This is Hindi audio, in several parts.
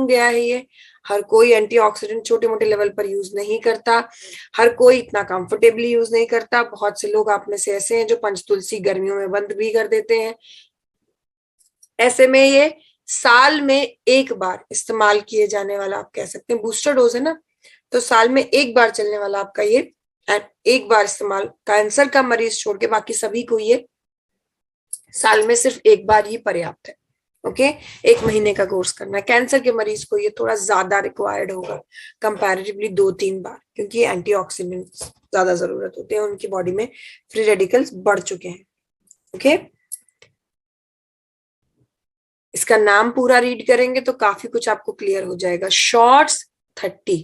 क्यों गया है ये? हर कोई एंटीऑक्सीडेंट छोटे मोटे लेवल पर यूज नहीं करता, हर कोई इतना कंफर्टेबली यूज नहीं करता। बहुत से लोग आप में से ऐसे हैं जो पंचतुलसी गर्मियों में बंद भी कर देते हैं। ऐसे में ये साल में एक बार इस्तेमाल किए जाने वाला, आप कह सकते हैं बूस्टर डोज है ना, तो साल में एक बार चलने वाला आपका ये एक बार इस्तेमाल, कैंसर का मरीज छोड़ के बाकी सभी को ये साल में सिर्फ एक बार ही पर्याप्त है। ओके, 1 महीने का कोर्स करना है। कैंसर के मरीज को ये थोड़ा ज्यादा रिक्वायर्ड होगा, कंपैरेटिवली 2-3 बार, क्योंकि एंटीऑक्सीडेंट ज्यादा जरूरत होते हैं, उनकी बॉडी में फ्री रेडिकल्स बढ़ चुके हैं। ओके, इसका नाम पूरा रीड करेंगे तो काफी कुछ आपको क्लियर हो जाएगा। शॉर्ट्स 30।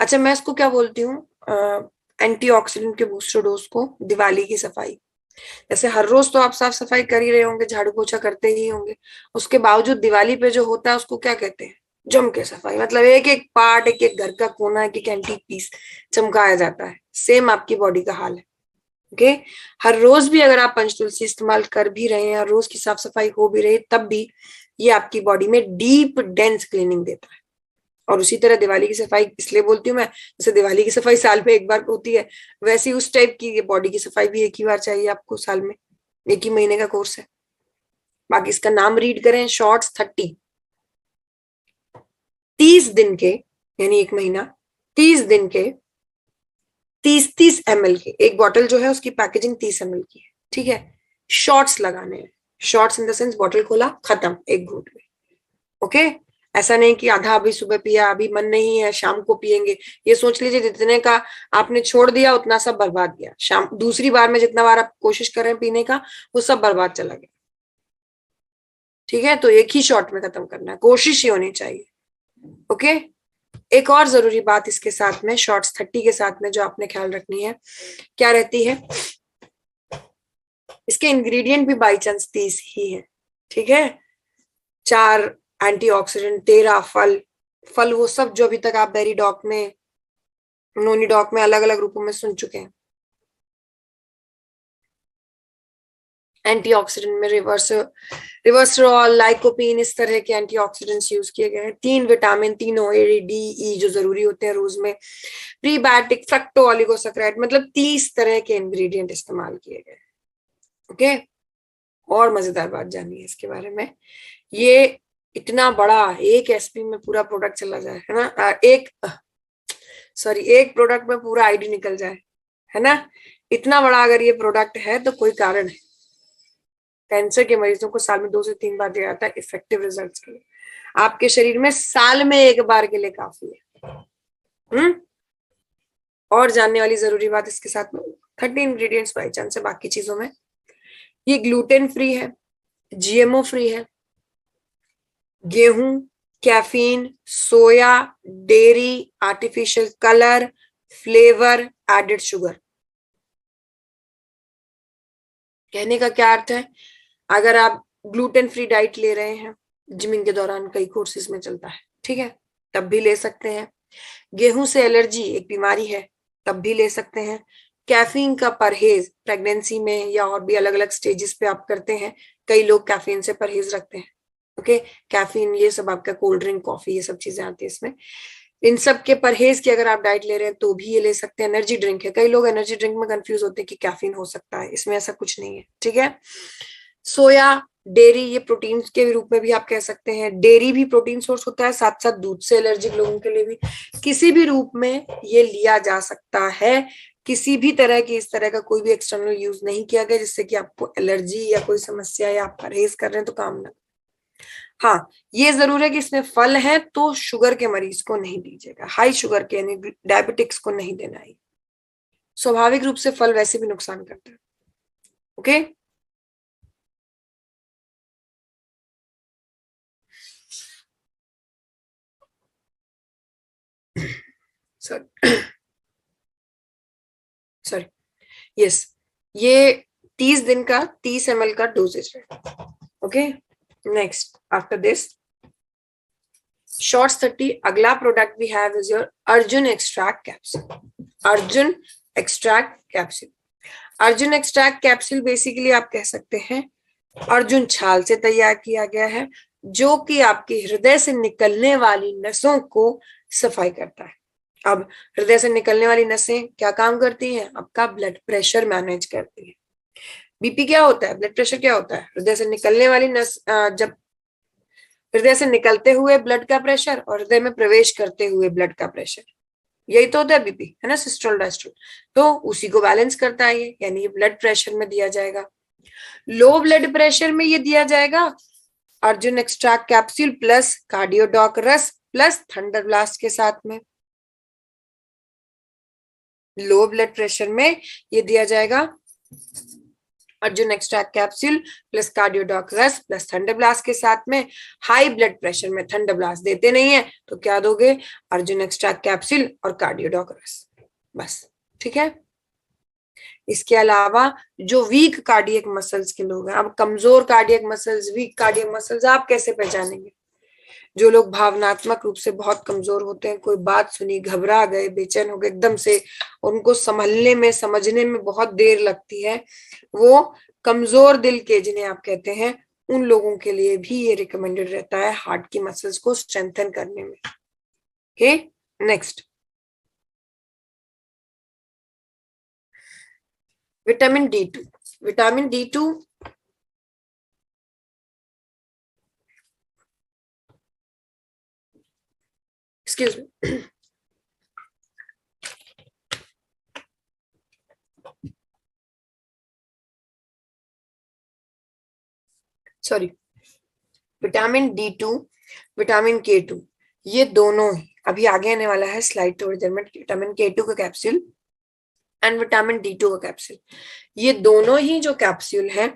अच्छा, मैं इसको क्या बोलती हूँ, एंटीऑक्सीडेंट के बूस्टर डोज को दिवाली की सफाई। जैसे हर रोज तो आप साफ सफाई कर ही रहे होंगे, झाड़ू पोछा करते ही होंगे, उसके बावजूद दिवाली पे जो होता है उसको क्या कहते हैं? जम के सफाई। मतलब एक एक पार्ट, एक एक घर का कोना, एक एक एंटीक पीस चमकाया जाता है। सेम आपकी बॉडी का हाल है। ओके, हर रोज भी अगर आप पंचतुलसी इस्तेमाल कर भी रहे हैं, हर रोज की साफ सफाई हो भी रही है, तब भी ये आपकी बॉडी में डीप डेंस क्लीनिंग देता है। और उसी तरह दिवाली की सफाई इसलिए बोलती हूँ मैं, जैसे दिवाली की सफाई साल में एक बार होती है, वैसी उस टाइप की बॉडी की सफाई भी एक ही बार चाहिए आपको साल में। 1 ही महीने का कोर्स है। बाकी इसका नाम रीड करें, शॉर्ट्स 30। 30 दिन के, यानी 1 महीना, 30 दिन के 30-30 ml के, एक बॉटल जो है उसकी पैकेजिंग 30 ml की है, ठीक है। शॉर्ट्स लगाने हैं, shorts in the sense bottle खोला खत्म एक घूंट में। ओके, ऐसा नहीं कि आधा अभी सुबह पिया, अभी मन नहीं है शाम को पिएंगे। ये सोच लीजिए जितने का आपने छोड़ दिया उतना सब बर्बाद गया। शाम दूसरी बार में जितना बार आप कोशिश कर रहे हैं पीने का, वो सब बर्बाद चला गया। ठीक है, तो एक ही शॉट में खत्म करना है, कोशिश ही होनी चाहिए। ओके, एक और जरूरी बात इसके साथ में, शॉर्ट्स 30 के साथ में जो आपने ख्याल रखनी है, क्या रहती है? इसके इंग्रेडिएंट भी बाई चांस 30 ही है, ठीक है। 4 एंटीऑक्सीडेंट, 13 फल, फल वो सब जो अभी तक आप बेरी डॉक में, नोनी डॉक में अलग अलग रूपों में सुन चुके हैं। एंटीऑक्सीडेंट में रिवर्सरॉल, लाइकोपीन, इस तरह के एंटीऑक्सीडेंट्स यूज किए गए हैं। 3 विटामिन, तीनों ए डी ई जो जरूरी होते हैं रोज में, प्रीबायोटिक, फ्रक्टो ऑलिगोसैकेराइड, मतलब 30 तरह के इंग्रेडिएंट इस्तेमाल किए गए। ओके, और मजेदार बात जानिए इसके बारे में, ये इतना बड़ा एक एसपी में पूरा प्रोडक्ट चला जाए, है ना, एक प्रोडक्ट में पूरा आईडी निकल जाए, है ना, इतना बड़ा अगर ये प्रोडक्ट है तो कोई कारण है। कैंसर के मरीजों को साल में 2 से 3 बार दिया जाता है इफेक्टिव रिजल्ट्स के लिए। आपके शरीर में साल में एक बार के लिए काफी है। और जानने वाली जरूरी बात इसके साथ में, 30 इंग्रेडिएंट्स बाई चांस है, बाकी चीजों में ये ग्लूटेन फ्री है, जीएमओ फ्री है, गेहूं, caffeine, soya, dairy, artificial colour, flavour, added sugar. कहने का क्या अर्थ है? अगर आप ग्लूटेन फ्री डाइट ले रहे हैं, जिमिंग के दौरान कई कोर्सेज में चलता है, ठीक है, तब भी ले सकते हैं। गेहूं से एलर्जी एक बीमारी है, तब भी ले सकते हैं। कैफीन का परहेज प्रेगनेंसी में या और भी अलग अलग स्टेजेस पे आप करते हैं, कई लोग कैफीन से परहेज रखते हैं। ओके, कैफीन ये सब आपका कोल्ड ड्रिंक, कॉफी, ये सब चीजें आती है इसमें। इन सब के परहेज की अगर आप डाइट ले रहे हैं तो भी ये ले सकते हैं। एनर्जी ड्रिंक है, कई लोग एनर्जी ड्रिंक में कंफ्यूज होते हैं कि कैफीन हो सकता है, इसमें ऐसा कुछ नहीं है, ठीक है। सोया, डेयरी, ये प्रोटीन के रूप में भी आप कह सकते हैं। डेयरी भी प्रोटीन सोर्स होता है, साथ साथ दूध से एलर्जिक लोगों के लिए भी, किसी भी रूप में ये लिया जा सकता है। किसी भी तरह की इस तरह का कोई भी एक्सटर्नल यूज नहीं किया गया जिससे कि आपको एलर्जी या कोई समस्या या आप परहेज कर रहे हैं तो काम ना। हाँ, ये जरूर है कि इसमें फल है तो शुगर के मरीज को नहीं दीजिएगा, हाई शुगर के यानी डायबिटिक्स को नहीं देना है। स्वाभाविक रूप से फल वैसे भी नुकसान करता है। ओके, सॉरी, यस, ये 30 दिन का 30 ml का डोजेज है। Okay, next after this shorts 30, अगला product we have is your Arjun extract capsule. Arjun extract capsule, Arjun extract capsule basically आप कह सकते हैं अर्जुन छाल से तैयार किया गया है। जो कि आपके हृदय से निकलने वाली नसों को सफाई करता है। अब हृदय से निकलने वाली नसें क्या काम करती हैं? आपका ब्लड प्रेशर मैनेज करती है। बीपी क्या होता है? ब्लड प्रेशर क्या होता है? हृदय से निकलने वाली नस, जब हृदय से निकलते हुए ब्लड का प्रेशर और हृदय में प्रवेश करते हुए ब्लड का प्रेशर, यही तो होता है बीपी, है ना, सिस्टोल डायस्टोल। तो उसी को बैलेंस करता है ये, यानी ये ब्लड प्रेशर में दिया जाएगा। लो ब्लड प्रेशर में ये दिया जाएगा अर्जुन एक्स्ट्रा कैप्सूल प्लस कार्डियोडॉक रस प्लस थंडर ब्लास्ट के साथ में। लो ब्लड प्रेशर में ये दिया जाएगा अर्जुन एक्स्ट्रा कैप्सूल प्लस कार्डियोडॉक रस प्लस थंडर ब्लास्ट के साथ में। हाई ब्लड प्रेशर में थंडर ब्लास्ट देते नहीं है तो क्या दोगे? अर्जुन एक्स्ट्रा कैप्सूल और कार्डियोडॉक रस, बस। ठीक है। इसके अलावा जो वीक कार्डियक मसल्स के लोग हैं, अब कमजोर cardiac muscles, weak cardiac muscles आप कैसे पहचानेंगे? जो लोग भावनात्मक रूप से बहुत कमजोर होते हैं, कोई बात सुनी घबरा गए, बेचैन हो गए एकदम से, उनको संभलने में समझने में बहुत देर लगती है, वो कमजोर दिल के जिन्हें आप कहते हैं, उन लोगों के लिए भी ये रिकमेंडेड रहता है हार्ट की मसल्स को स्ट्रेंथन करने में। Okay, next, vitamin D2। Vitamin D2 excuse me, sorry, vitamin D2, vitamin K2, ये दोनों ही अभी आगे आने वाला है स्लाइड थोड़ी देर में। विटामिन K2 का कैप्सूल एंड विटामिन D2 का कैप्सूल, ये दोनों ही जो कैप्सूल है,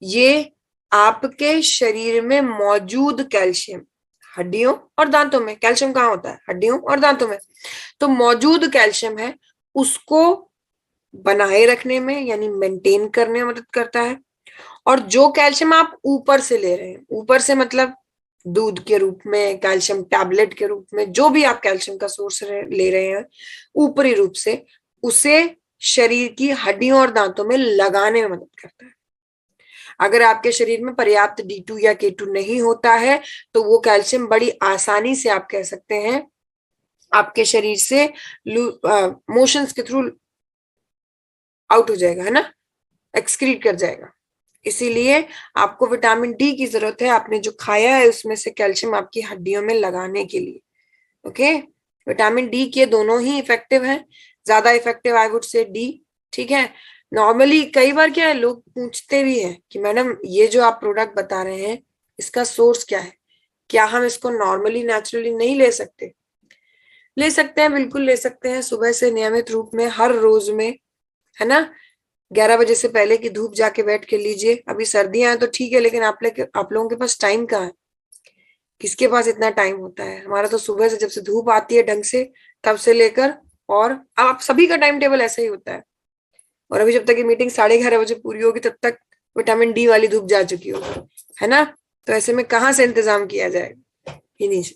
ये आपके शरीर में मौजूद कैल्शियम, हड्डियों और दांतों में कैल्शियम कहाँ होता है? हड्डियों और दांतों में। तो मौजूद कैल्शियम है उसको बनाए रखने में यानी मेंटेन करने में मदद करता है। और जो कैल्शियम आप ऊपर से ले रहे हैं, ऊपर से मतलब दूध के रूप में, कैल्शियम टैबलेट के रूप में, जो भी आप कैल्शियम का सोर्स ले रहे हैं ऊपरी रूप से, उसे शरीर की हड्डियों और दांतों में लगाने में मदद करता है। अगर आपके शरीर में पर्याप्त D2 या K2 नहीं होता है तो वो कैल्शियम बड़ी आसानी से, आप कह सकते हैं, आपके शरीर से मोशंस के थ्रू आउट हो जाएगा, है ना, एक्सक्रीट कर जाएगा। इसीलिए आपको विटामिन डी की जरूरत है, आपने जो खाया है उसमें से कैल्शियम आपकी हड्डियों में लगाने के लिए। ओके, विटामिन डी के दोनों ही इफेक्टिव हैं, ज्यादा effective I would say D. ठीक है। नॉर्मली कई बार क्या है, लोग पूछते भी हैं कि मैडम ये जो आप प्रोडक्ट बता रहे हैं इसका सोर्स क्या है, क्या हम इसको नॉर्मली नेचुरली नहीं ले सकते? ले सकते हैं, बिल्कुल ले सकते हैं, सुबह से नियमित रूप में हर रोज में, है ना। 11 बजे से पहले की धूप जाके बैठ के लीजिए। अभी सर्दियां हैं तो ठीक है, लेकिन आप लोगों के पास टाइम कहाँ है? किसके पास इतना टाइम होता है? हमारा तो सुबह से जब से धूप आती है ढंग से तब से लेकर, और आप सभी का टाइम टेबल ऐसा ही होता है। और अभी जब तक ये मीटिंग 11:30 बजे पूरी होगी तब तक विटामिन डी वाली धूप जा चुकी होगी, है ना। तो ऐसे में कहाँ से इंतजाम किया जाएगा? इन्हीं से।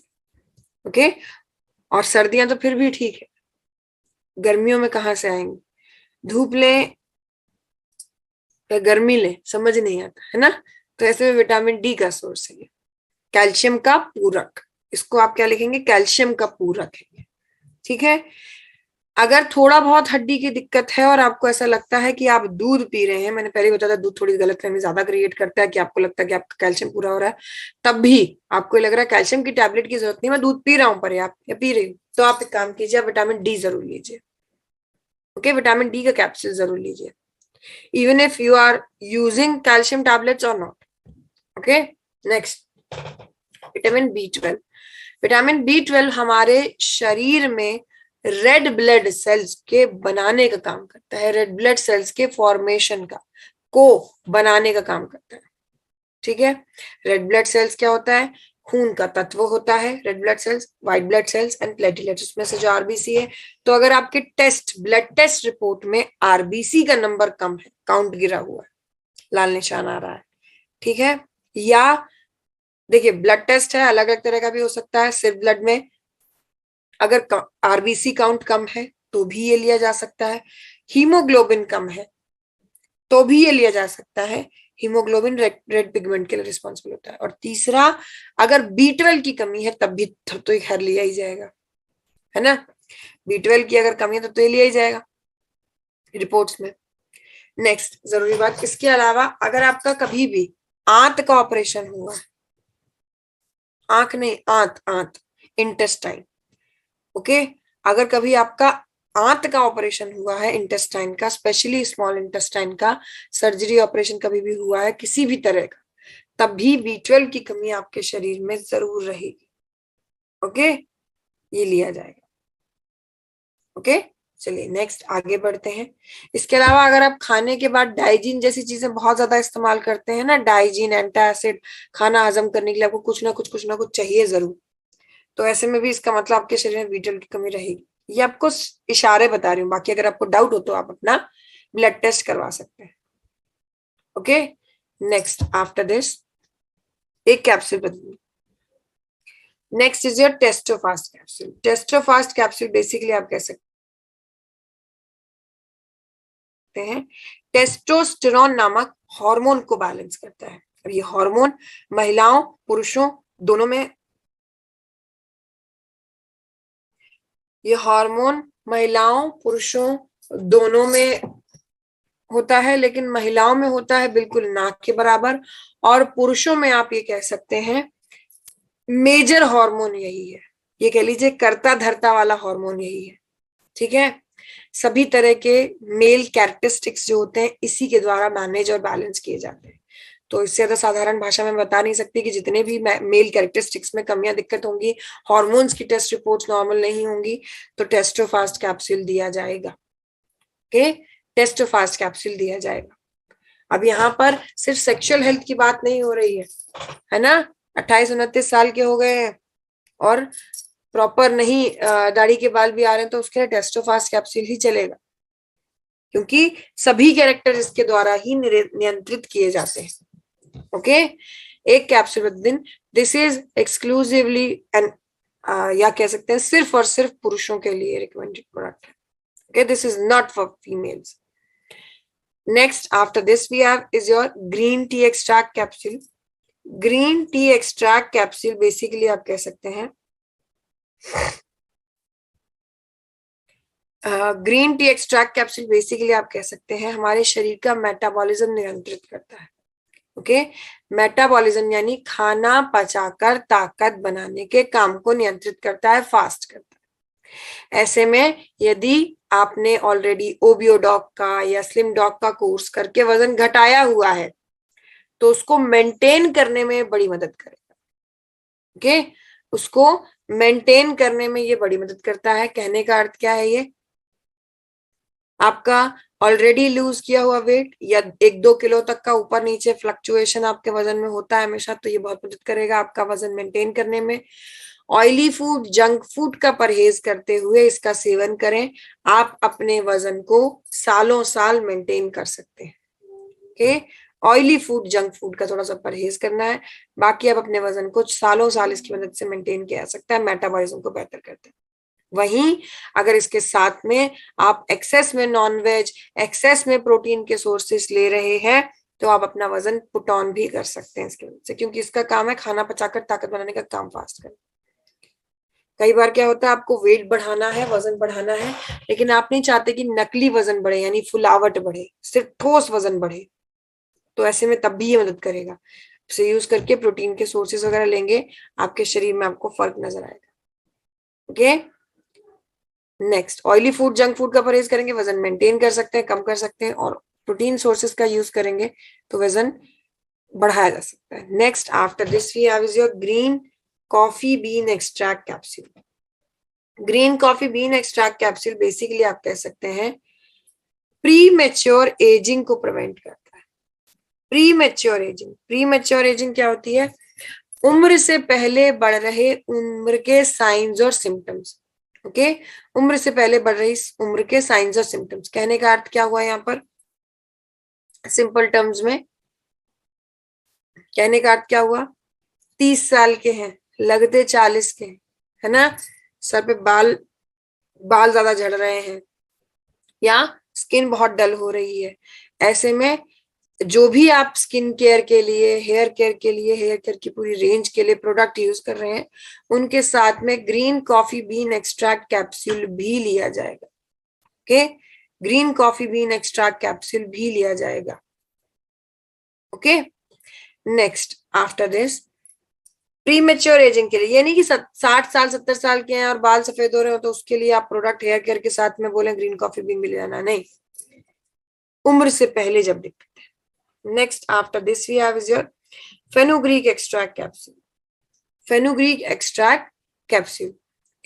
ओके, और सर्दियां तो फिर भी ठीक है, गर्मियों में कहाँ से आएंगी? धूप लें या गर्मी लें समझ नहीं आता, है ना। तो ऐसे में विटामिन डी का सोर्स है, कैल्शियम का पूरक, इसको आप क्या लिखेंगे? कैल्शियम का पूरक है। ठीक है। अगर थोड़ा बहुत हड्डी की दिक्कत है और आपको ऐसा लगता है कि आप दूध पी रहे हैं, मैंने पहले बताया था दूध थोड़ी गलतफहमी ज्यादा क्रिएट करता है कि आपको लगता है कि आपका कैल्शियम पूरा हो रहा है, तब भी आपको लग रहा है कैल्शियम की टैबलेट की जरूरत नहीं, मैं दूध पी रहा हूँ पर्याप्त या पी रही हूँ, तो आप एक काम कीजिए, विटामिन डी जरूर लीजिए। ओके, विटामिन डी का कैप्सूल जरूर लीजिए, even if you are using calcium tablets or not. Okay, next, vitamin B12। Vitamin B12 हमारे शरीर में रेड ब्लड सेल्स के बनाने का काम करता है, रेड ब्लड सेल्स के फॉर्मेशन का, को बनाने का काम करता है। ठीक है। रेड ब्लड सेल्स क्या होता है? खून का तत्व होता है red blood cells, white blood cells and platelets, उसमें से जो आरबीसी है। तो अगर आपके ब्लड टेस्ट रिपोर्ट में आरबीसी का नंबर कम है, काउंट गिरा हुआ है, लाल निशान आ रहा है, ठीक है, या देखिए ब्लड टेस्ट है, अलग अलग तरह का भी हो सकता है, सिर्फ ब्लड में अगर आरबीसी काउंट कम है तो भी ये लिया जा सकता है, हीमोग्लोबिन कम है तो भी ये लिया जा सकता है, हीमोग्लोबिन रेड पिगमेंट के लिए रिस्पॉन्सिबल होता है। और तीसरा, अगर B12 की कमी है तब भी तो ये खैर लिया ही जाएगा, है ना। B12 की अगर कमी है तो ये लिया ही जाएगा रिपोर्ट्स में। नेक्स्ट जरूरी बात, इसके अलावा अगर आपका कभी भी आंत का ऑपरेशन हुआ है, आंख नहीं, आंत, आंत, इंटेस्टाइन, ओके, अगर कभी आपका आंत का ऑपरेशन हुआ है, इंटेस्टाइन का, स्पेशली स्मॉल इंटेस्टाइन का सर्जरी ऑपरेशन कभी भी हुआ है किसी भी तरह का, तब भी B12 की कमी आपके शरीर में जरूर रहेगी, ओके, ये लिया जाएगा, ओके। चलिए नेक्स्ट आगे बढ़ते हैं। इसके अलावा अगर आप खाने के बाद डाइजीन जैसी चीजें बहुत ज्यादा इस्तेमाल करते हैं ना, डाइजीन, एंटासिड, खाना हजम करने के लिए आपको कुछ ना कुछ चाहिए जरूर, तो ऐसे में भी इसका मतलब आपके शरीर में B12 की कमी रहेगी। ये आपको इशारे बता रही हूँ, बाकी अगर आपको डाउट हो तो आप अपना ब्लड टेस्ट करवा सकते हैं, ओके। नेक्स्ट आफ्टर दिस एक कैप्सूल बदलिए। Next is your Testofast capsule. Testofast capsule basically आप कह सकते हैं टेस्टोस्टेरोन नामक हार्मोन को बैलेंस करता है। और ये हार्मोन महिलाओं पुरुषों दोनों में, ये हार्मोन महिलाओं पुरुषों दोनों में होता है, लेकिन महिलाओं में होता है बिल्कुल नाक के बराबर, और पुरुषों में आप ये कह सकते हैं मेजर हार्मोन यही है, ये कह लीजिए कर्ता धर्ता वाला हार्मोन यही है, ठीक है। सभी तरह के मेल कैरेक्टरिस्टिक्स जो होते हैं इसी के द्वारा मैनेज और बैलेंस किए जाते हैं। तो इससे ज्यादा साधारण भाषा में बता नहीं सकती कि जितने भी मेल कैरेक्टरिस्टिक्स में कमियां दिक्कत होंगी, हार्मोन्स की टेस्ट रिपोर्ट्स नॉर्मल नहीं होंगी, तो टेस्टोफास्ट कैप्सूल दिया जाएगा, ओके, टेस्टोफास्ट कैप्सूल दिया जाएगा। अब यहाँ पर सिर्फ सेक्सुअल हेल्थ की बात नहीं हो रही है ना, 28-29 साल के हो गए हैं और प्रॉपर नहीं दाढ़ी के बाल भी आ रहे हैं, तो उसके लिए टेस्टोफास्ट कैप्सूल ही चलेगा, क्योंकि सभी कैरेक्टर इसके द्वारा ही नियंत्रित किए जाते हैं, ओके। एक कैप्सूल प्रतिदिन, दिस इज एक्सक्लूसिवली एंड या कह सकते हैं सिर्फ और सिर्फ पुरुषों के लिए रिकमेंडेड प्रोडक्ट है, okay, this is not for females. Next after this we have is your green tea extract capsule. Green tea extract capsule basically आप कह सकते हैं green tea extract capsule basically आप कह सकते हैं हमारे शरीर का मेटाबॉलिज्म नियंत्रित करता है, ओके। मेटाबॉलिज्म यानी खाना पचाकर ताकत बनाने के काम को नियंत्रित करता है, फास्ट करता है। ऐसे में यदि आपने ऑलरेडी ओबियो डॉग का या स्लिम डॉग का कोर्स करके वजन घटाया हुआ है तो उसको मेंटेन करने में बड़ी मदद करेगा, ओके, उसको मेंटेन करने में ये बड़ी मदद करता है। कहने का अर्थ क्या है, ये आपका ऑलरेडी लूज किया हुआ वेट या 1-2 किलो तक का ऊपर नीचे फ्लक्चुएशन आपके वजन में होता है हमेशा, तो ये बहुत मदद करेगा आपका वजन मेंटेन करने में। ऑयली फूड, जंक फूड का परहेज करते हुए इसका सेवन करें, आप अपने वजन को सालों साल मेंटेन कर सकते हैं, okay. Oily food, junk food का थोड़ा सा परहेज करना है, बाकी आप अपने वजन को सालों साल इसकी मदद से मेंटेन किया जा सकता है, मेटाबॉलिज्म को बेहतर करते हैं। वहीं अगर इसके साथ में आप एक्सेस में नॉन वेज, एक्सेस में प्रोटीन के सोर्सेस ले रहे हैं तो आप अपना वजन पुट ऑन भी कर सकते हैं इसकी वजह से, क्योंकि इसका काम है खाना पचाकर ताकत बनाने का काम फास्ट करना। कई बार क्या होता है, आपको वेट बढ़ाना है, वजन बढ़ाना है, लेकिन आप नहीं चाहते कि नकली वजन बढ़े यानी फुलावट बढ़े, सिर्फ ठोस वजन बढ़े, तो ऐसे में तब भी ये मदद करेगा। इसे यूज करके प्रोटीन के सोर्सेस वगैरह लेंगे, आपके शरीर में आपको फर्क नजर आएगा, okay. Next, oily food, junk food का परहेज करेंगे, वजन मेंटेन कर सकते हैं, कम कर सकते हैं, और प्रोटीन सोर्सेस का यूज करेंगे तो वजन बढ़ाया जा सकता है। Next after this we have is your green coffee bean extract capsule. Green coffee bean extract capsule basically आप कह सकते हैं प्री मेच्योर एजिंग को प्रिवेंट करता है। Premature aging, premature aging क्या होती है, उम्र से पहले बढ़ रहे उम्र के साइंस और सिम्टम्स, ओके, उम्र से पहले बढ़ रही उम्र के साइंस और सिम्टम्स। कहने का अर्थ क्या हुआ यहाँ पर, सिंपल टर्म्स में कहने का अर्थ क्या हुआ, 30 साल के हैं, लगते 40 के हैं, है ना, सर पे बाल बाल ज्यादा झड़ रहे हैं या स्किन बहुत डल हो रही है, ऐसे में जो भी आप स्किन केयर के लिए, हेयर केयर के लिए, हेयर केयर की पूरी रेंज के लिए प्रोडक्ट यूज कर रहे हैं, उनके साथ में green coffee bean extract capsule भी लिया जाएगा। Okay, green coffee bean extract capsule भी लिया जाएगा। Okay, next after this, pre mature ageing के लिए, ये नहीं कि 60 साल 70 साल के हैं और बाल सफेद हो रहे हो तो उसके लिए आप प्रोडक्ट हेयर केयर के साथ में बोले ग्रीन कॉफी बीन मिल जाना, नहीं, उम्र से पहले जब दिक्कत है। Next after this we have is your fenugreek extract capsule. Fenugreek extract capsule,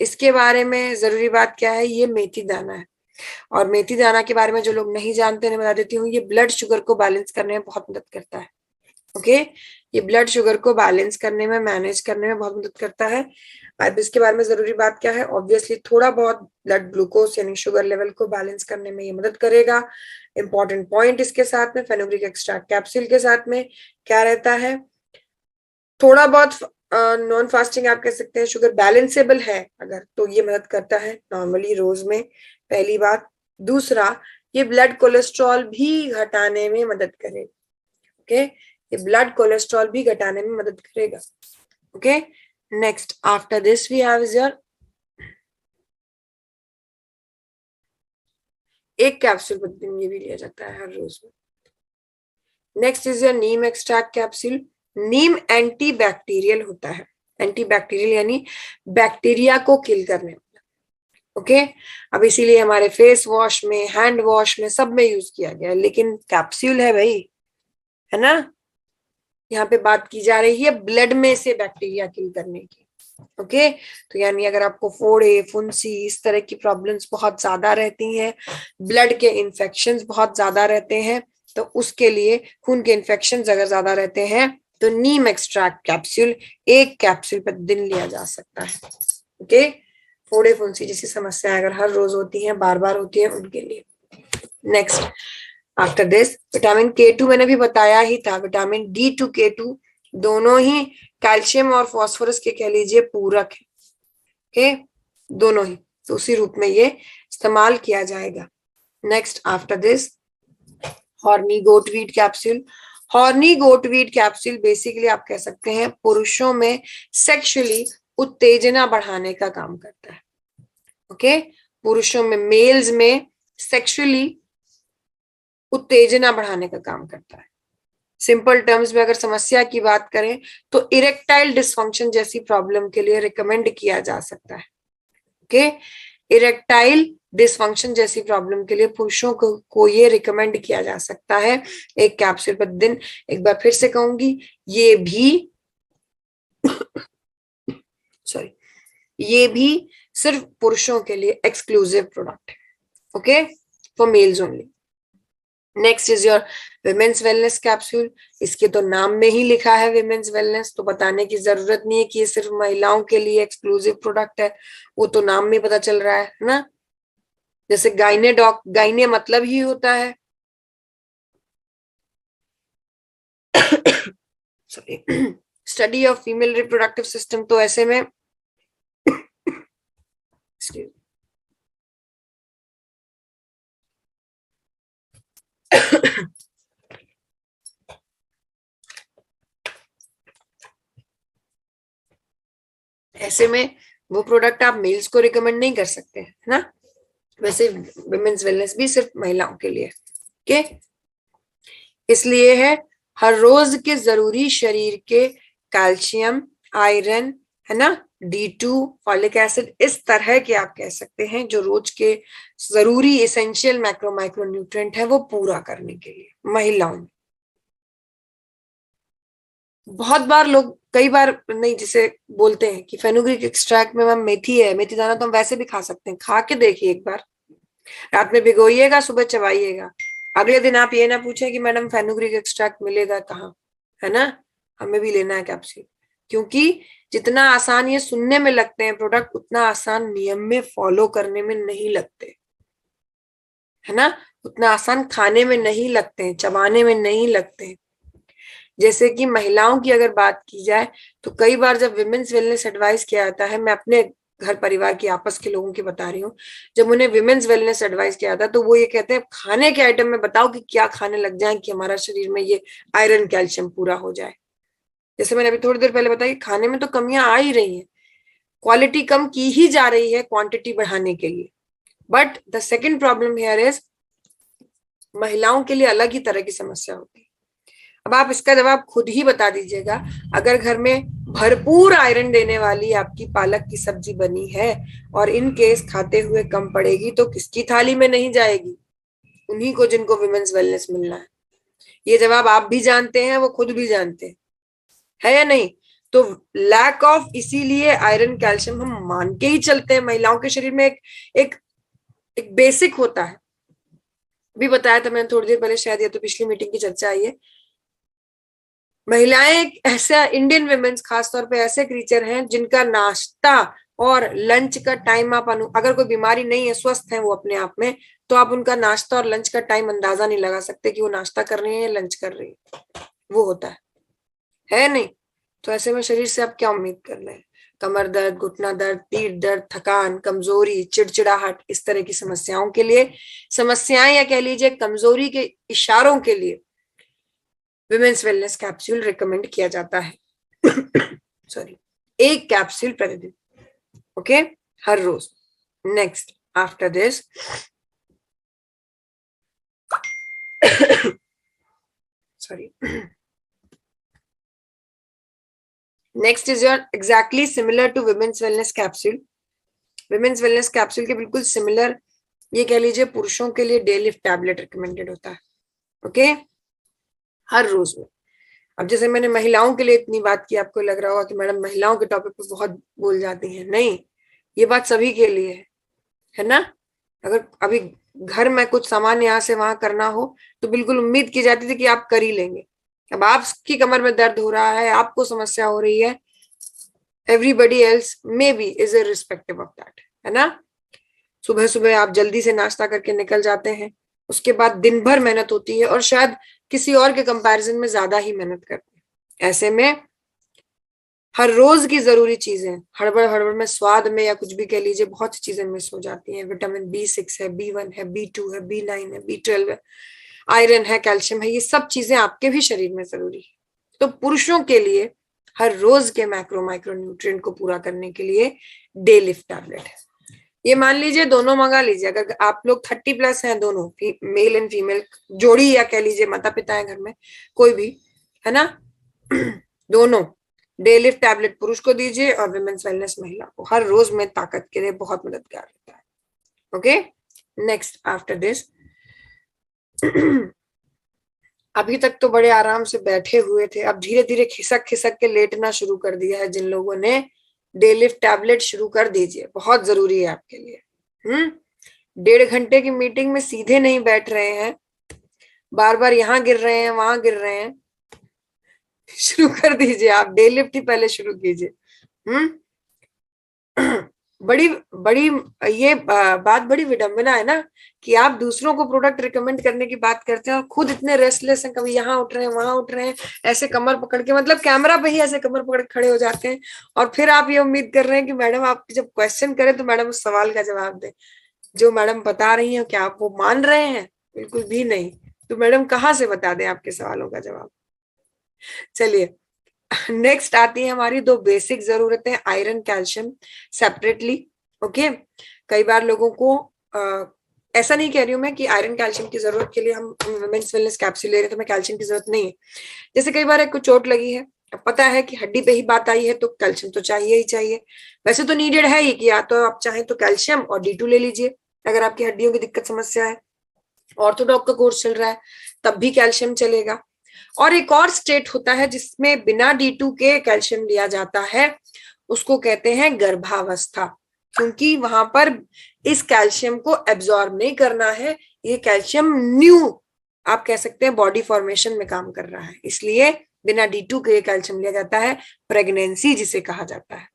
इसके बारे में जरूरी बात क्या है, ये मेथी दाना है। और मेथी दाना के बारे में जो लोग नहीं जानते उन्हें बता देती हूँ, ये ब्लड शुगर को बैलेंस करने में बहुत मदद करता है। ओके, ये ब्लड शुगर को बैलेंस करने में, मैनेज करने में बहुत मदद करता है। अब इसके बारे में जरूरी बात क्या है, ऑब्वियसली थोड़ा बहुत ब्लड ग्लूकोज यानी शुगर लेवल को बैलेंस करने में ये मदद करेगा। इंपॉर्टेंट पॉइंट इसके साथ में, फेनुग्रीक एक्सट्रैक्ट कैप्सूल के साथ में क्या रहता है, थोड़ा बहुत नॉन फास्टिंग आप कह सकते हैं, शुगर बैलेंसेबल है अगर, तो ये मदद करता है नॉर्मली रोज में, पहली बात। दूसरा, ये ब्लड कोलेस्ट्रॉल भी घटाने में मदद करेगा। ओके, ये ब्लड कोलेस्ट्रॉल भी घटाने में मदद करेगा। Okay, next after this we have is your, एक कैप्सूल प्रतिदिन ये भी लिया जाता है हर रोज में। Next is your neem extract capsule. Neem antibacterial होता है, एंटी बैक्टीरियल यानी बैक्टीरिया को किल करने वाला। ओके, अब इसीलिए हमारे फेस वॉश में, हैंड वॉश में, सब में यूज किया गया है, लेकिन कैप्सूल है भाई, है ना। यहाँ पे बात की जा रही है ब्लड में से बैक्टीरिया किल करने की। ओके, तो यानी अगर आपको फोड़े, फुंसी, इस तरह की प्रॉब्लम्स बहुत ज्यादा रहती हैं, ब्लड के इन्फेक्शंस बहुत ज्यादा रहते हैं, तो उसके लिए, खून के इन्फेक्शंस अगर ज्यादा रहते हैं तो नीम एक्सट्रैक्ट कैप्सूल, एक कैप्सूल प्रतिदिन लिया जा सकता है। ओके, फोड़े फुंसी जैसी समस्या अगर हर रोज होती है, बार बार होती है, उनके लिए। Next after this, vitamin K2 मैंने भी बताया ही था, विटामिन D2K2 दोनों ही कैल्शियम और फास्फोरस के कह लीजिए पूरक है। ओके, दोनों ही, तो उसी रूप में ये इस्तेमाल किया जाएगा। Next after this, horny goatweed capsule. Horny goatweed capsule basically आप कह सकते हैं पुरुषों में सेक्सुअली उत्तेजना बढ़ाने का काम करता है। ओके, पुरुषों में, मेल्स में सेक्सुअली उत्तेजना बढ़ाने का काम करता है। सिंपल टर्म्स में अगर समस्या की बात करें तो इरेक्टाइल डिसफंक्शन जैसी प्रॉब्लम के लिए रिकमेंड किया जा सकता है। ओके, इरेक्टाइल डिसफंक्शन जैसी प्रॉब्लम के लिए पुरुषों को ये रिकमेंड किया जा सकता है, एक कैप्सूल प्रतिदिन। एक बार फिर से कहूंगी, ये भी सॉरी, ये भी सिर्फ पुरुषों के लिए एक्सक्लूसिव प्रोडक्ट है। Okay, for mails only. Next is your women's wellness capsule. इसके तो नाम में ही लिखा है विमेन्स वेलनेस, तो बताने की जरूरत नहीं है कि ये सिर्फ महिलाओं के लिए एक्सक्लूसिव प्रोडक्ट है, वो तो नाम में पता चल रहा है ना। जैसे गाइने डॉक, गाइने मतलब ही होता है sorry, study of female reproductive system, तो ऐसे में ऐसे में वो प्रोडक्ट आप मेल्स को रिकमेंड नहीं कर सकते, है ना। वैसे विमेन्स वेलनेस भी सिर्फ महिलाओं के लिए। ओके, इसलिए है हर रोज के जरूरी शरीर के कैल्शियम, आयरन, है ना, D2, फॉलिक एसिड, इस तरह के आप कह सकते हैं जो रोज के जरूरी एसेंशियल मैक्रो माइक्रो न्यूट्रिएंट है वो पूरा करने के लिए महिलाओं में। बहुत बार लोग, कई बार नहीं, जिसे बोलते हैं कि फेनुग्रीक एक्सट्रैक्ट में मैम मेथी है, मेथी दाना तो हम वैसे भी खा सकते हैं, खा के देखिए एक बार, रात में भिगोइएगा, सुबह चबाइएगा, अगले दिन आप ये ना पूछे कि मैडम फेनुग्रीक एक्सट्रैक्ट मिलेगा कहाँ, है ना, हमें भी लेना है कैप्सूल। क्योंकि जितना आसान ये सुनने में लगते हैं प्रोडक्ट, उतना आसान नियम में फॉलो करने में नहीं लगते, है ना, उतना आसान खाने में नहीं लगते हैं, चबाने में नहीं लगते हैं। जैसे कि महिलाओं की अगर बात की जाए तो कई बार जब विमेन्स वेलनेस एडवाइस किया जाता है, मैं अपने घर परिवार की आपस के लोगों की बता रही हूँ, जब उन्हें विमेन्स वेलनेस एडवाइस किया था तो वो ये कहते हैं खाने के आइटम में बताओ कि क्या खाने लग जाए कि हमारा शरीर में ये आयरन कैल्शियम पूरा हो जाए। जैसे मैंने अभी थोड़ी देर पहले बताया, खाने में तो कमियां आ ही रही हैं, क्वालिटी कम की ही जा रही है क्वांटिटी बढ़ाने के लिए। But the second problem here is, महिलाओं के लिए अलग ही तरह की समस्या होती है। अब आप इसका जवाब खुद ही बता दीजिएगा। अगर घर में भरपूर आयरन देने वाली आपकी पालक की सब्जी बनी है और इन केस खाते हुए कम पड़ेगी तो किसकी थाली में नहीं जाएगी? उन्हीं को जिनको विमेन्स वेलनेस मिलना है। ये जवाब आप भी जानते हैं, वो खुद भी जानते हैं, है या नहीं? तो लैक ऑफ, इसीलिए आयरन कैल्शियम हम मान के ही चलते हैं महिलाओं के शरीर में एक एक बेसिक होता है। भी बताया था मैंने थोड़ी देर पहले, शायद या तो पिछली मीटिंग की चर्चा आई है। महिलाएं ऐसा, इंडियन वुमेन्स खासतौर पे ऐसे क्रीचर हैं जिनका नाश्ता और लंच का टाइम आप अगर कोई बीमारी नहीं है, स्वस्थ है वो अपने आप में, तो आप उनका नाश्ता और लंच का टाइम अंदाजा नहीं लगा सकते कि वो नाश्ता कर रही है या लंच कर रही है। वो होता है नहीं? तो ऐसे में शरीर से आप क्या उम्मीद कर रहे हैं? कमर दर्द, घुटना दर्द, पीठ दर्द, थकान, कमजोरी, चिड़चिड़ाहट, इस तरह की समस्याओं के लिए, समस्याएं या कह लीजिए कमजोरी के इशारों के लिए विमेन्स वेलनेस कैप्सूल रिकमेंड किया जाता है। सॉरी, एक कैप्सूल प्रतिदिन, ओके, हर रोज। Next after this, sorry, next is your exactly similar to women's wellness capsule. Women's wellness capsule के बिल्कुल सिमिलर, ये कह लीजिए पुरुषों के लिए डे लिफ्ट टैबलेट रिकमेंडेड होता है, ओके, हर रोज में। अब जैसे मैंने महिलाओं के लिए इतनी बात की, आपको लग रहा होगा कि मैडम महिलाओं के टॉपिक पे बहुत बोल जाती हैं। नहीं, ये बात सभी के लिए है ना? अगर अभी घर में कुछ सामान यहाँ से वहां करना हो तो बिल्कुल उम्मीद की जाती थी कि आप कर ही लेंगे। अब आपकी कमर में दर्द हो रहा है, आपको समस्या हो रही है, everybody else may be is irrespective of that, है ना? सुबह सुबह आप जल्दी से नाश्ता करके निकल जाते हैं, उसके बाद दिन भर मेहनत होती है और शायद किसी और के कंपैरिजन में ज्यादा ही मेहनत करते हैं। ऐसे में हर रोज की जरूरी चीजें हड़बड़ हड़बड़ में, स्वाद में या कुछ भी कह लीजिए, बहुत सी चीजें मिस हो जाती हैं। विटामिन B6 है, B1 है, B2 है, B9 है, B12 है, आयरन है, कैल्शियम है, ये सब चीजें आपके भी शरीर में जरूरी है। तो पुरुषों के लिए हर रोज के मैक्रो माइक्रो न्यूट्रिएंट को पूरा करने के लिए डे लिफ्ट टैबलेट है। ये मान लीजिए दोनों मंगा लीजिए। अगर आप लोग 30+ हैं, दोनों मेल एंड फीमेल जोड़ी, या कह लीजिए माता पिता है घर में, कोई भी, है ना? दोनों डे लिफ्ट टैबलेट पुरुष को दीजिए और विमेन्स वेलनेस महिला को, हर रोज में ताकत के लिए बहुत मददगार रहता है, ओके। नेक्स्ट आफ्टर दिस, अभी तक तो बड़े आराम से बैठे हुए थे, अब धीरे धीरे खिसक खिसक के लेटना शुरू कर दिया है। जिन लोगों ने डे लिफ्ट टैबलेट शुरू कर दीजिए, बहुत जरूरी है आपके लिए। 1.5 घंटे की मीटिंग में सीधे नहीं बैठ रहे हैं, बार बार यहाँ गिर रहे हैं, वहां गिर रहे हैं, शुरू कर दीजिए। आप डे लिफ्ट ही पहले शुरू कीजिए। बड़ी बड़ी ये बात बड़ी विडंबना है ना कि आप दूसरों को प्रोडक्ट रिकमेंड करने की बात करते हैं और खुद इतने रेस्टलेस हैं, कभी यहाँ उठ रहे हैं, वहां उठ रहे हैं, ऐसे कमर पकड़ के, मतलब कैमरा पे ही ऐसे कमर पकड़ के खड़े हो जाते हैं। और फिर आप ये उम्मीद कर रहे हैं कि मैडम आप जब क्वेश्चन करें तो मैडम उस सवाल का जवाब दें। जो मैडम बता रही है, क्या आप वो मान रहे हैं? बिल्कुल भी नहीं। तो मैडम कहाँ से बता दें आपके सवालों का जवाब? चलिए, नेक्स्ट आती है हमारी दो बेसिक जरूरतें, आयरन कैल्शियम सेपरेटली, ओके। कई बार लोगों को ऐसा नहीं कह रही हूं मैं कि आयरन कैल्शियम की जरूरत के लिए हम विमेन्स वेलनेस कैप्सूल ले रहे हैं तो हमें कैल्शियम की जरूरत नहीं है। जैसे कई बार एक चोट लगी है, अब पता है कि हड्डी पे ही बात आई है तो कैल्शियम तो चाहिए ही चाहिए। वैसे तो नीडेड है ही कि या तो आप चाहें तो कैल्शियम और D2 ले लीजिए अगर आपकी हड्डियों की दिक्कत समस्या है। ऑर्थोडॉक का कोर्स चल रहा है तब भी कैल्शियम चलेगा। और एक और स्टेट होता है जिसमें बिना D2 के कैल्शियम लिया जाता है, उसको कहते हैं गर्भावस्था, क्योंकि वहां पर इस कैल्शियम को एब्जॉर्ब नहीं करना है। ये कैल्शियम न्यू, आप कह सकते हैं, बॉडी फॉर्मेशन में काम कर रहा है, इसलिए बिना D2 के कैल्शियम लिया जाता है। प्रेगनेंसी जिसे कहा जाता है,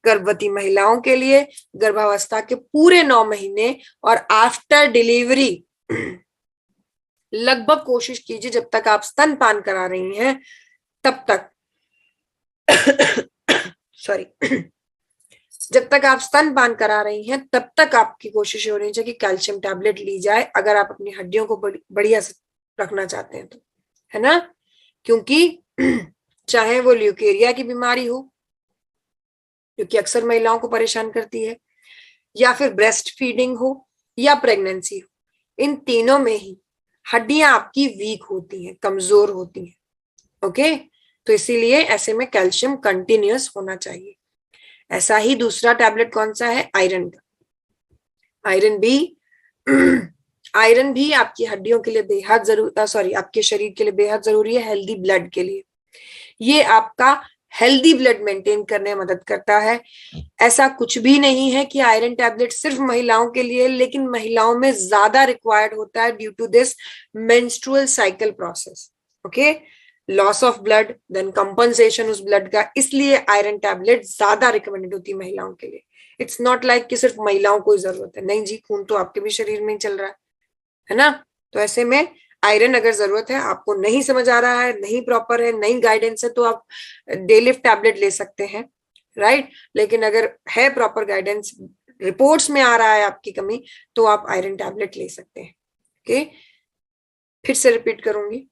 गर्भवती महिलाओं के लिए गर्भावस्था के पूरे 9 महीने और आफ्टर डिलीवरी लगभग कोशिश कीजिए जब तक आप स्तनपान करा रही हैं तब तक सॉरी जब तक आप स्तनपान करा रही हैं तब तक आपकी कोशिश हो रही चाहिए कि कैल्शियम टैबलेट ली जाए, अगर आप अपनी हड्डियों को बढ़िया से रखना चाहते हैं तो, है ना। क्योंकि चाहे वो ल्यूकेरिया की बीमारी हो जो कि अक्सर महिलाओं को परेशान करती है, या फिर ब्रेस्ट फीडिंग हो, या प्रेगनेंसी हो, इन तीनों में ही हड्डियां आपकी वीक होती हैं, कमजोर होती हैं। ओके, तो इसीलिए ऐसे में कैल्शियम कंटिन्यूअस होना चाहिए। ऐसा ही दूसरा टैबलेट कौन सा है, आयरन का। आयरन भी आपकी हड्डियों के लिए बेहद जरूरी, सॉरी आपके शरीर के लिए बेहद जरूरी है, हेल्दी ब्लड के लिए। ये आपका हेल्दी ब्लड मेंटेन करने में मदद करता है। ऐसा कुछ भी नहीं है कि आयरन टैबलेट सिर्फ महिलाओं के लिए, लेकिन महिलाओं में ज्यादा रिक्वायर्ड होता है due to this menstrual cycle process. Okay, loss of blood, then compensation उस ब्लड का, इसलिए आयरन टैबलेट ज्यादा रिकमेंडेड होती है महिलाओं के लिए। इट्स नॉट लाइक कि सिर्फ महिलाओं को ही जरूरत है, नहीं जी, खून तो आपके भी शरीर में ही चल रहा है ना। तो ऐसे में आयरन अगर जरूरत है, आपको नहीं समझ आ रहा है, नहीं प्रॉपर है, नहीं गाइडेंस है, तो आप डे लिफ्ट टैबलेट ले सकते हैं, राइट। लेकिन अगर है प्रॉपर गाइडेंस, रिपोर्ट्स में आ रहा है आपकी कमी, तो आप आयरन टैबलेट ले सकते हैं। ओके, फिर से रिपीट करूंगी,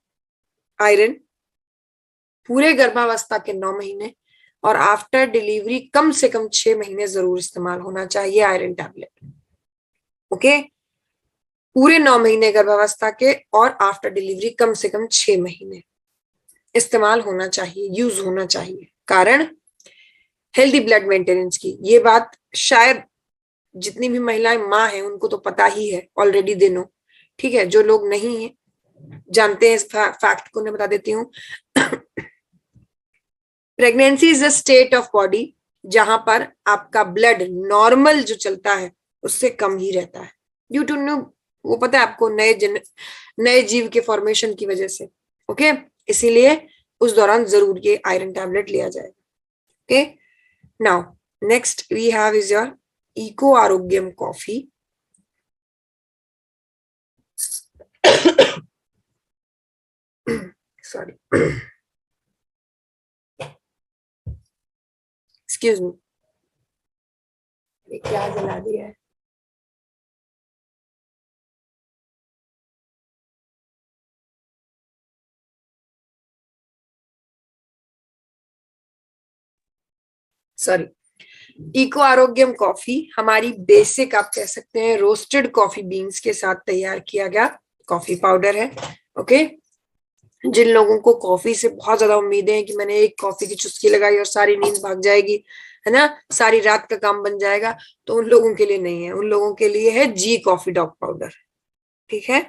आयरन पूरे गर्भावस्था के 9 महीने और आफ्टर डिलीवरी कम से कम 6 महीने जरूर इस्तेमाल होना चाहिए आयरन टैबलेट। ओके, पूरे 9 महीने गर्भावस्था के और आफ्टर डिलीवरी कम से कम 6 महीने इस्तेमाल होना चाहिए, यूज होना चाहिए। कारण हेल्दी ब्लड मेंटेनेंस की। ये बात शायद जितनी भी महिलाएं माँ हैं उनको तो पता ही है ऑलरेडी, दे नो, ठीक है। जो लोग नहीं है जानते हैं इस फैक्ट को, मैं बता देती हूँ। Pregnancy is a state of body जहां पर आपका ब्लड नॉर्मल जो चलता है उससे कम ही रहता है, ड्यू टू न्यू, वो पता है आपको, नए जीव के फॉर्मेशन की वजह से। ओके, इसीलिए उस दौरान जरूर ये आयरन टैबलेट लिया जाएगा। Okay, now next we have is your eco Arogyam coffee. Sorry, excuse me, क्या जला दिया है। सॉरी, इको आरोग्यम कॉफी हमारी बेसिक, आप कह सकते हैं, रोस्टेड कॉफी बीन्स के साथ तैयार किया गया कॉफी पाउडर है। ओके, जिन लोगों को कॉफी से बहुत ज्यादा उम्मीदें हैं कि मैंने एक कॉफी की चुस्की लगाई और सारी नींद भाग जाएगी, है ना, सारी रात का काम बन जाएगा, तो उन लोगों के लिए नहीं है। उन लोगों के लिए है जी कॉफी डॉग पाउडर, ठीक है।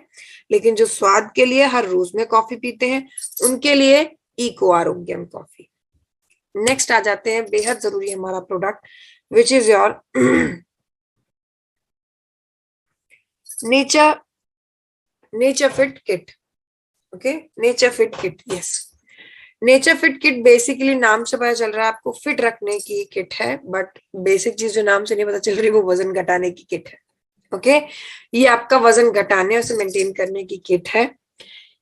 लेकिन जो स्वाद के लिए हर रोज में कॉफी पीते हैं उनके लिए इको आरोग्यम कॉफी। नेक्स्ट आ जाते हैं बेहद जरूरी हमारा product, which is your nature nature fit kit. Okay, nature fit kit, yes. Nature fit kit basically नाम से पता चल रहा है आपको फिट रखने की किट है, बट बेसिक चीज जो नाम से नहीं पता चल रही वो वजन घटाने की किट है। ओके, ये आपका वजन घटाने और उसे मेंटेन करने की किट है।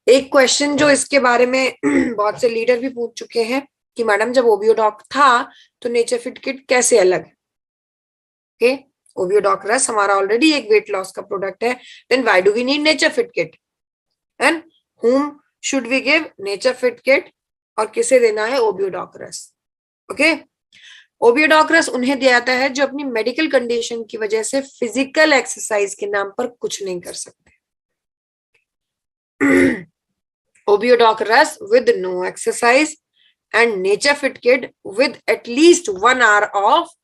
एक क्वेश्चन जो इसके बारे में बहुत से लीडर भी पूछ चुके हैं कि मैडम जब ओबियोडॉक था तो नेचर फिट किट कैसे अलग है। ओके, ओबियोडॉक रस हमारा ऑलरेडी एक वेट लॉस का प्रोडक्ट है, then why do we need nature fit kit, and whom should we give nature fit kit, और किसे देना है, ओबियोडॉक रस। ओके, ओबियोडॉक रस उन्हें दिया जाता है जो अपनी मेडिकल कंडीशन की वजह से फिजिकल एक्सरसाइज के नाम पर कुछ नहीं कर सकते। ओबियोडॉक रस with no exercise and nature fit kit with at least 1 hour of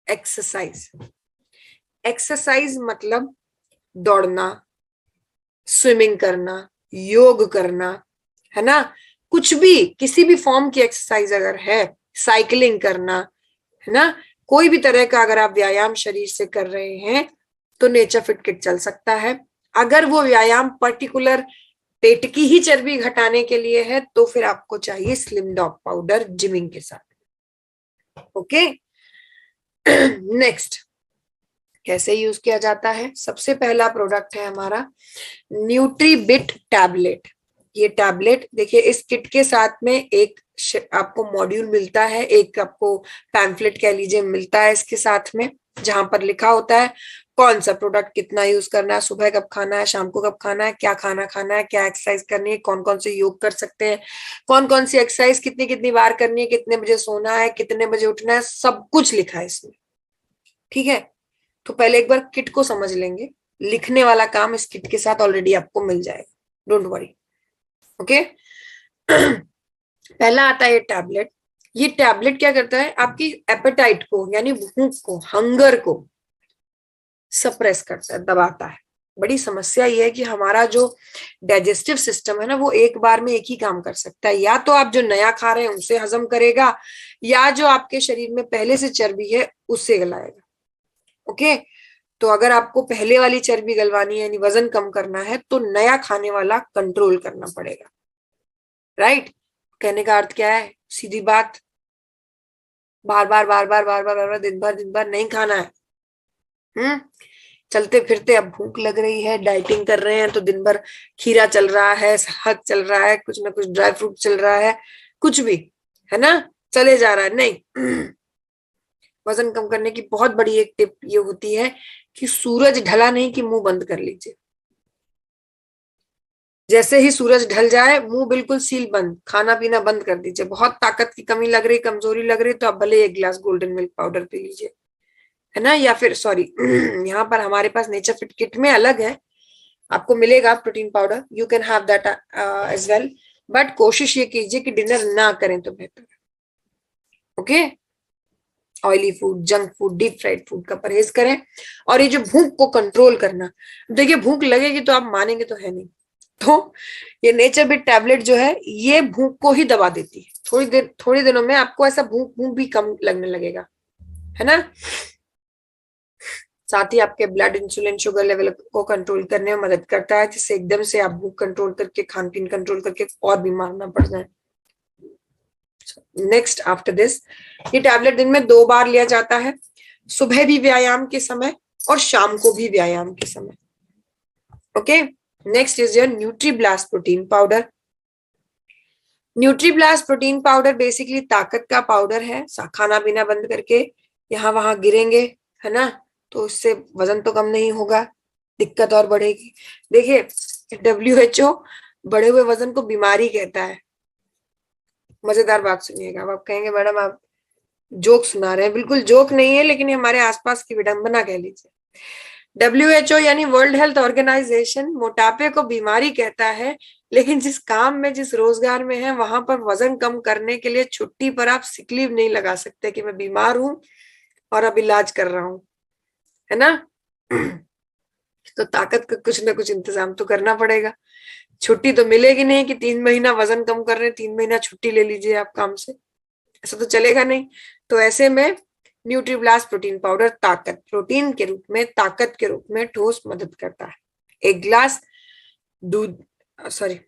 exercise. Exercise मतलब दौड़ना, स्विमिंग करना, योग करना, है ना, कुछ भी, किसी भी फॉर्म की एक्सरसाइज अगर है, साइकिलिंग करना, है ना, कोई भी तरह का अगर आप व्यायाम शरीर से कर रहे हैं तो नेचर फिट किट चल सकता है। अगर वो व्यायाम पर्टिकुलर पेट की ही चर्बी घटाने के लिए है तो फिर आपको चाहिए स्लिम डॉग पाउडर जिमिंग के साथ। ओके, नेक्स्ट कैसे यूज किया जाता है। सबसे पहला प्रोडक्ट है हमारा न्यूट्रीबिट टैबलेट। ये टैबलेट देखिए, इस किट के साथ में एक आपको मॉड्यूल मिलता है, एक आपको पैम्फलेट कह लीजिए मिलता है इसके साथ में, जहां पर लिखा होता है कौन सा प्रोडक्ट कितना यूज करना है, सुबह कब खाना है, शाम को कब खाना है, क्या खाना खाना है, क्या एक्सरसाइज करनी है, कौन कौन से योग कर सकते हैं, कौन कौन सी एक्सरसाइज कितनी कितनी बार करनी है, कितने बजे सोना है, कितने बजे उठना है, सब कुछ लिखा है इसमें। ठीक है, तो पहले एक बार किट को समझ लेंगे, लिखने वाला काम इस किट के साथ ऑलरेडी आपको मिल जाएगा, डोंट वरी। ओके पहला आता है ये टैबलेट। ये टैबलेट क्या करता है, आपकी एपेटाइट को यानी भूख को, हंगर को सप्रेस करता है, दबाता है। बड़ी समस्या ये है कि हमारा जो डाइजेस्टिव सिस्टम है ना, वो एक बार में एक ही काम कर सकता है, या तो आप जो नया खा रहे हैं उसे हजम करेगा, या जो आपके शरीर में पहले से चर्बी है उससे गलाएगा। ओके, तो अगर आपको पहले वाली चर्बी गलवानी है यानी वजन कम करना है, तो नया खाने वाला कंट्रोल करना पड़ेगा। राइट, कहने का अर्थ क्या है, सीधी बात, बार बार बार बार बार बार बार बार दिन भर नहीं खाना है। चलते फिरते अब भूख लग रही है, डाइटिंग कर रहे हैं तो दिन भर खीरा चल रहा है, शहद चल रहा है, कुछ ना कुछ ड्राई फ्रूट चल रहा है, कुछ भी है ना, चले जा रहा है, नहीं। वजन कम करने की बहुत बड़ी एक टिप ये होती है कि सूरज ढला नहीं कि मुंह बंद कर लीजिए। जैसे ही सूरज ढल जाए मुंह बिल्कुल सील बंद, खाना पीना बंद कर दीजिए। बहुत ताकत की कमी लग रही, कमजोरी लग रही, तो आप भले एक गिलास गोल्डन मिल्क पाउडर पी लीजिए, है ना, या फिर सॉरी यहाँ पर हमारे पास नेचर फिट किट में अलग है, आपको मिलेगा protein powder, you can have that as well, but कोशिश ये कीजिए कि डिनर ना करें तो बेहतर है। Okay, oily food, junk food, deep fried food का परहेज करें। और ये जो भूख को कंट्रोल करना, देखिए भूख लगेगी तो आप मानेंगे तो है नहीं, तो ये नेचर बिट टैबलेट जो है ये भूख को ही दबा देती है। थोड़ी दिनों में आपको ऐसा भूख भूख भी कम लगने लगेगा, है ना। साथ ही आपके ब्लड इंसुलिन शुगर लेवल को कंट्रोल करने में मदद करता है, जिससे एकदम से आप भूख कंट्रोल करके, खान पीन कंट्रोल करके और बीमार ना पड़ जाए। नेक्स्ट आफ्टर दिस, ये टैबलेट दिन में 2 बार लिया जाता है, सुबह भी व्यायाम के समय और शाम को भी व्यायाम के समय। Okay, next is your Nutriblast protein powder. Nutriblast protein powder basically ताकत का पाउडर है। खाना पीना बंद करके यहाँ वहां गिरेंगे, है ना, तो इससे वजन तो कम नहीं होगा, दिक्कत और बढ़ेगी। देखिए WHO बढ़े हुए वजन को बीमारी कहता है। मजेदार बात सुनिएगा, आप कहेंगे मैडम आप जोक सुना रहे हैं, बिल्कुल जोक नहीं है, लेकिन हमारे आसपास की विडंबना कह लीजिए। WHO यानी वर्ल्ड हेल्थ ऑर्गेनाइजेशन मोटापे को बीमारी कहता है, लेकिन जिस काम में, जिस रोजगार में है, वहां पर वजन कम करने के लिए छुट्टी पर आप सिक लीव नहीं लगा सकते कि मैं बीमार हूं और अब इलाज कर रहा हूं, है ना। तो ताकत का कुछ ना कुछ इंतजाम तो करना पड़ेगा। छुट्टी तो मिलेगी नहीं कि 3 महीना वजन कम कर रहे हैं, 3 महीना छुट्टी ले लीजिए आप काम से, ऐसा तो चलेगा नहीं। तो ऐसे में न्यूट्रीब्लास्ट प्रोटीन पाउडर ताकत, प्रोटीन के रूप में, ताकत के रूप में ठोस मदद करता है। 1 गिलास दूध, सॉरी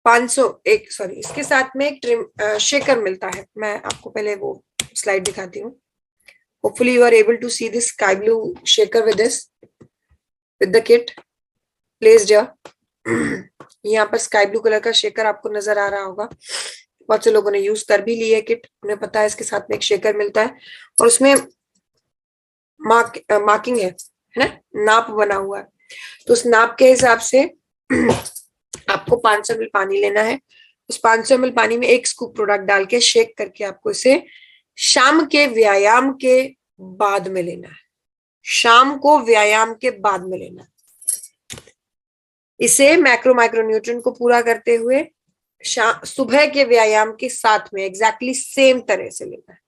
500, एक सॉरी इसके साथ में एक शेकर मिलता है, मैं आपको पहले वो स्लाइड दिखाती हूँ। Hopefully you are able to see this sky blue shaker with this, with the kit placed here. यहाँ पर स्काई ब्लू कलर का शेकर आपको नजर आ रहा होगा, बहुत से लोगों ने यूज कर भी ली है किट, उन्हें पता है इसके साथ में एक शेकर मिलता है और उसमें मार्किंग है ना, नाप बना हुआ है। तो उस नाप के हिसाब से आपको 500 ml पानी लेना है। उस 500 ml पानी में 1 स्कूप प्रोडक्ट डाल के शेक करके आपको इसे शाम के व्यायाम के बाद में लेना है, शाम को व्यायाम के बाद में लेना है। इसे मैक्रो माइक्रो न्यूट्रिएंट को पूरा करते हुए सुबह के व्यायाम के साथ में एग्जैक्टली सेम तरह से लेना है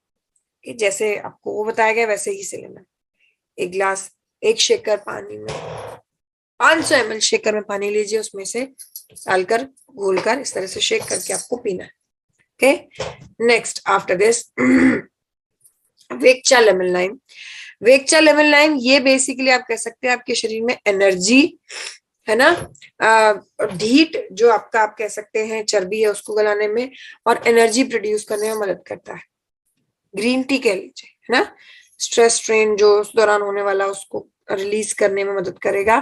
कि जैसे आपको वो बताया गया वैसे ही से लेना है। 1 गिलास, 1 शेकर पानी में, 500 ml शेकर में पानी लीजिए, उसमें से डालकर घोलकर इस तरह से शेक करके आपको पीना है। Okay, next after this Wakecha lemon lime. Wakecha lemon lime ये बेसिकली आप कह सकते हैं आपके शरीर में एनर्जी, है ना, हीट जो आपका आप कह सकते हैं चर्बी है उसको गलाने में और एनर्जी प्रोड्यूस करने में मदद करता है। ग्रीन टी कह लीजिए, है ना, स्ट्रेस स्ट्रेन जो उस दौरान होने वाला उसको रिलीज करने में मदद करेगा।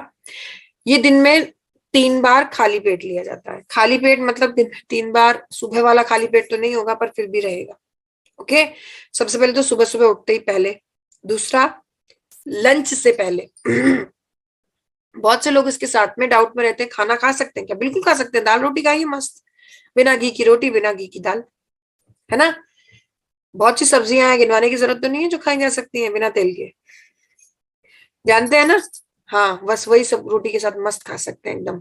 ये दिन में 3 बार खाली पेट लिया जाता है। खाली पेट मतलब दिन में 3 बार, सुबह वाला खाली पेट तो नहीं होगा पर फिर भी रहेगा। ओके, सबसे पहले तो सुबह सुबह उठते ही पहले, दूसरा लंच से पहले। बहुत से लोग इसके साथ में डाउट में रहते हैं, खाना खा सकते हैं क्या? बिल्कुल खा सकते हैं, दाल रोटी खाइए मस्त, बिना घी की रोटी, बिना घी की दाल, है ना। बहुत सी सब्जियां हैं, गिनवाने की जरूरत तो नहीं है जो खाई जा सकती हैं बिना तेल के, जानते हैं ना। हाँ, बस वही सब रोटी के साथ मस्त खा सकते हैं एकदम।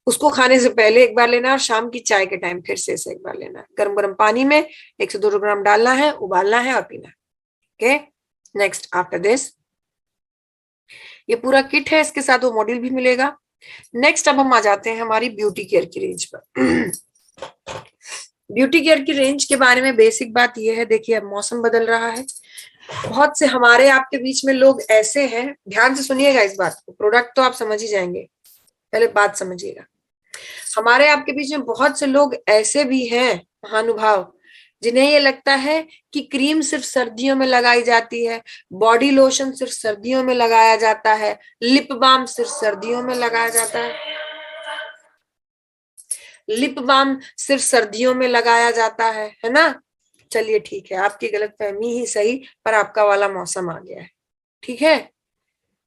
उसको खाने से पहले एक बार लेना, और शाम की चाय के टाइम फिर से इसे एक बार लेना। गर्म गर्म पानी में 1 से 2 ग्राम डालना है, उबालना है और पीना है। ओके, नेक्स्ट आफ्टर दिस, ये पूरा किट है, इसके साथ वो मॉड्यूल भी मिलेगा। नेक्स्ट अब हम आ जाते हैं हमारी ब्यूटी केयर की रेंज पर। ब्यूटी केयर की रेंज के बारे में बेसिक बात यह है, देखिए अब मौसम बदल रहा है, बहुत से हमारे आपके बीच में लोग ऐसे हैं, ध्यान से सुनिएगा इस बात को, प्रोडक्ट तो आप समझ ही जाएंगे, पहले बात समझिएगा। हमारे आपके बीच में बहुत से लोग ऐसे भी हैं महानुभाव, जिन्हें ये लगता है कि क्रीम सिर्फ सर्दियों में लगाई जाती है, बॉडी लोशन सिर्फ सर्दियों में लगाया जाता है, लिप बाम सिर्फ सर्दियों में लगाया जाता है, लिप बाम सिर्फ सर्दियों में लगाया जाता है ना। चलिए ठीक है, आपकी गलतफहमी ही सही, पर आपका वाला मौसम आ गया है, ठीक है।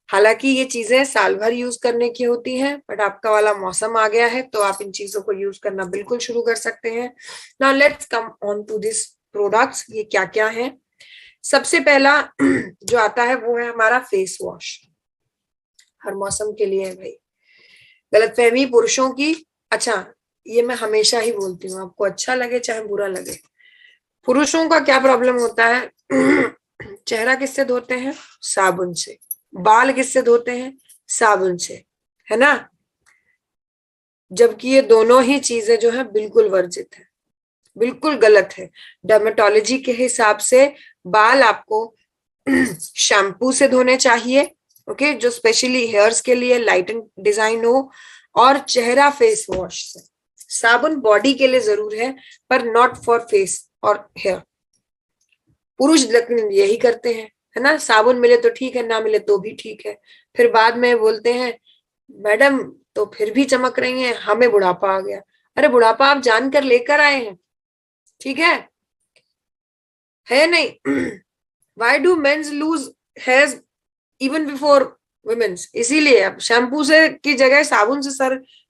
हालांकि ये चीजें साल भर यूज करने की होती हैं, बट आपका वाला मौसम आ गया है तो आप इन चीजों को यूज करना बिल्कुल शुरू कर सकते हैं। Now let's come on to this products, ये क्या क्या है। सबसे पहला जो आता है वो है हमारा फेस वॉश, हर मौसम के लिए है भाई। गलतफहमी पुरुषों की, अच्छा ये मैं हमेशा ही बोलती हूँ, आपको अच्छा लगे चाहे बुरा लगे, पुरुषों का क्या प्रॉब्लम होता है। चेहरा किससे धोते हैं? साबुन से। बाल किससे धोते हैं? साबुन से, है ना। जबकि ये दोनों ही चीजें जो है बिल्कुल वर्जित है, बिल्कुल गलत है। डर्मेटोलॉजी के हिसाब से बाल आपको शैम्पू से धोने चाहिए, ओके, जो स्पेशली हेयर्स के लिए लाइट एंड डिजाइन हो, और चेहरा फेस वॉश से। साबुन बॉडी के लिए जरूर है पर नॉट फॉर फेस और हेयर। पुरुष लेकिन यही करते हैं, है ना, साबुन मिले तो ठीक है, ना मिले तो भी ठीक है। फिर बाद में बोलते हैं मैडम तो फिर भी चमक रही हैं, हमें बुढ़ापा आ गया। अरे बुढ़ापा आप जानकर लेकर आए हैं, ठीक है नहीं। Why do men's lose hairs even before women's? इसीलिए अब शैम्पू से की जगह साबुन से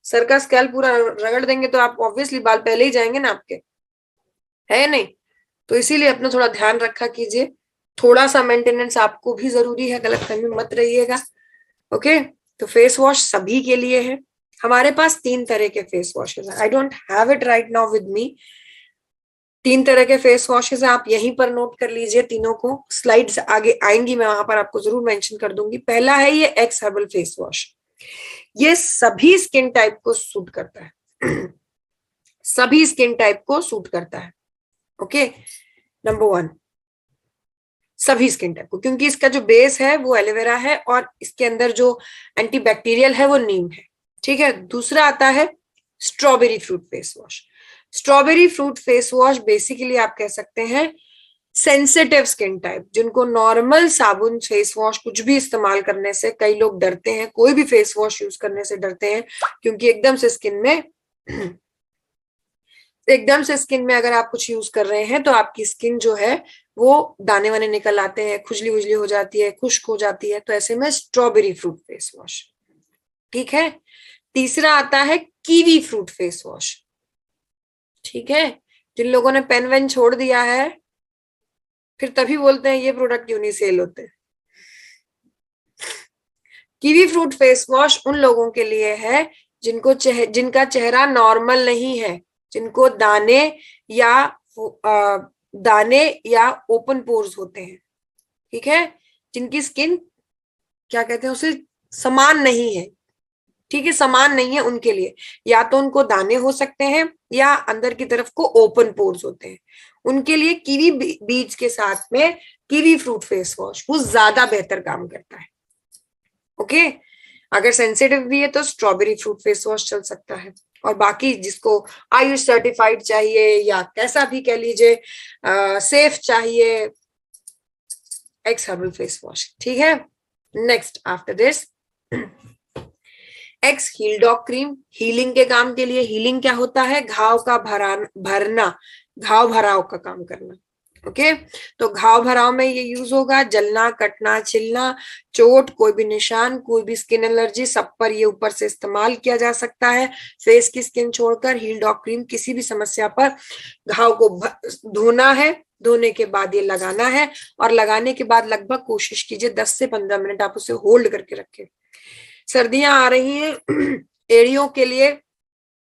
सर का स्कैल्प पूरा रगड़ देंगे तो आप ऑब्वियसली बाल पहले ही जाएंगे ना आपके, है नहीं। तो इसीलिए अपना थोड़ा ध्यान रखा कीजिए, थोड़ा सा मेंटेनेंस आपको भी जरूरी है, गलतफहमी मत रहिएगा। ओके, तो फेस वॉश सभी के लिए है। हमारे पास 3 तरह के फेस वॉशेज हैं, I don't have it right now with me. 3 तरह के फेस वॉशेज हैं, आप यहीं पर नोट कर लीजिए, तीनों को स्लाइड्स आगे आएंगी, मैं वहां पर आपको जरूर मेंशन कर दूंगी। पहला है ये एक्स हर्बल फेस वॉश, ये सभी स्किन टाइप को सूट करता है। सभी स्किन टाइप को सूट करता है, ओके। नंबर 1, सभी स्किन टाइप को, क्योंकि इसका जो बेस है वो एलोवेरा है और इसके अंदर जो एंटीबैक्टीरियल है वो नीम है, ठीक है। दूसरा आता है strawberry fruit face wash. Strawberry fruit face wash basically आप कह सकते हैं सेंसिटिव स्किन टाइप, जिनको नॉर्मल साबुन फेस वॉश कुछ भी इस्तेमाल करने से, कई लोग डरते हैं, कोई भी फेस वॉश यूज करने से डरते हैं, क्योंकि एकदम से स्किन में अगर आप कुछ यूज कर रहे हैं तो आपकी स्किन जो है वो दाने वाने निकल आते हैं, खुजली उजली हो जाती है, खुश्क हो जाती है, तो ऐसे में स्ट्रॉबेरी फ्रूट फेस वॉश, ठीक है। तीसरा आता है कीवी फ्रूट फेस वॉश, ठीक है। जिन लोगों ने पेन वेन छोड़ दिया है फिर तभी बोलते हैं ये प्रोडक्ट क्यों नहीं सेल होते। कीवी फ्रूट फेस वॉश उन लोगों के लिए है जिनका चेहरा नॉर्मल नहीं है, जिनको या दाने या ओपन पोर्स होते हैं, ठीक है, जिनकी स्किन क्या कहते हैं उसे, समान नहीं है, ठीक है, समान नहीं है, उनके लिए या तो उनको दाने हो सकते हैं या अंदर की तरफ को ओपन पोर्स होते हैं, उनके लिए कीवी बीज के साथ में कीवी फ्रूट फेस वॉश वो ज्यादा बेहतर काम करता है, ओके। अगर सेंसिटिव भी है तो स्ट्रॉबेरी फ्रूट फेस वॉश चल सकता है, और बाकी जिसको आयुष सर्टिफाइड चाहिए या कैसा भी कह लीजिए सेफ चाहिए, एक्स हर्बल फेस वॉश, ठीक है। Next after this x heal dog cream, healing के काम के लिए। हीलिंग क्या होता है? घाव का भरना, घाव भराव का काम करना। ओके, तो घाव भराव में ये यूज होगा। जलना, कटना, छिलना, चोट, कोई भी निशान, कोई भी स्किन एलर्जी, सब पर ये ऊपर से इस्तेमाल किया जा सकता है। फेस की स्किन छोड़कर हील डॉग क्रीम किसी भी समस्या पर घाव को धोना है, धोने के बाद ये लगाना है, और लगाने के बाद लगभग कोशिश कीजिए 10 से 15 मिनट आप उसे होल्ड करके रखें। सर्दियां आ रही हैं, एड़ियों के लिए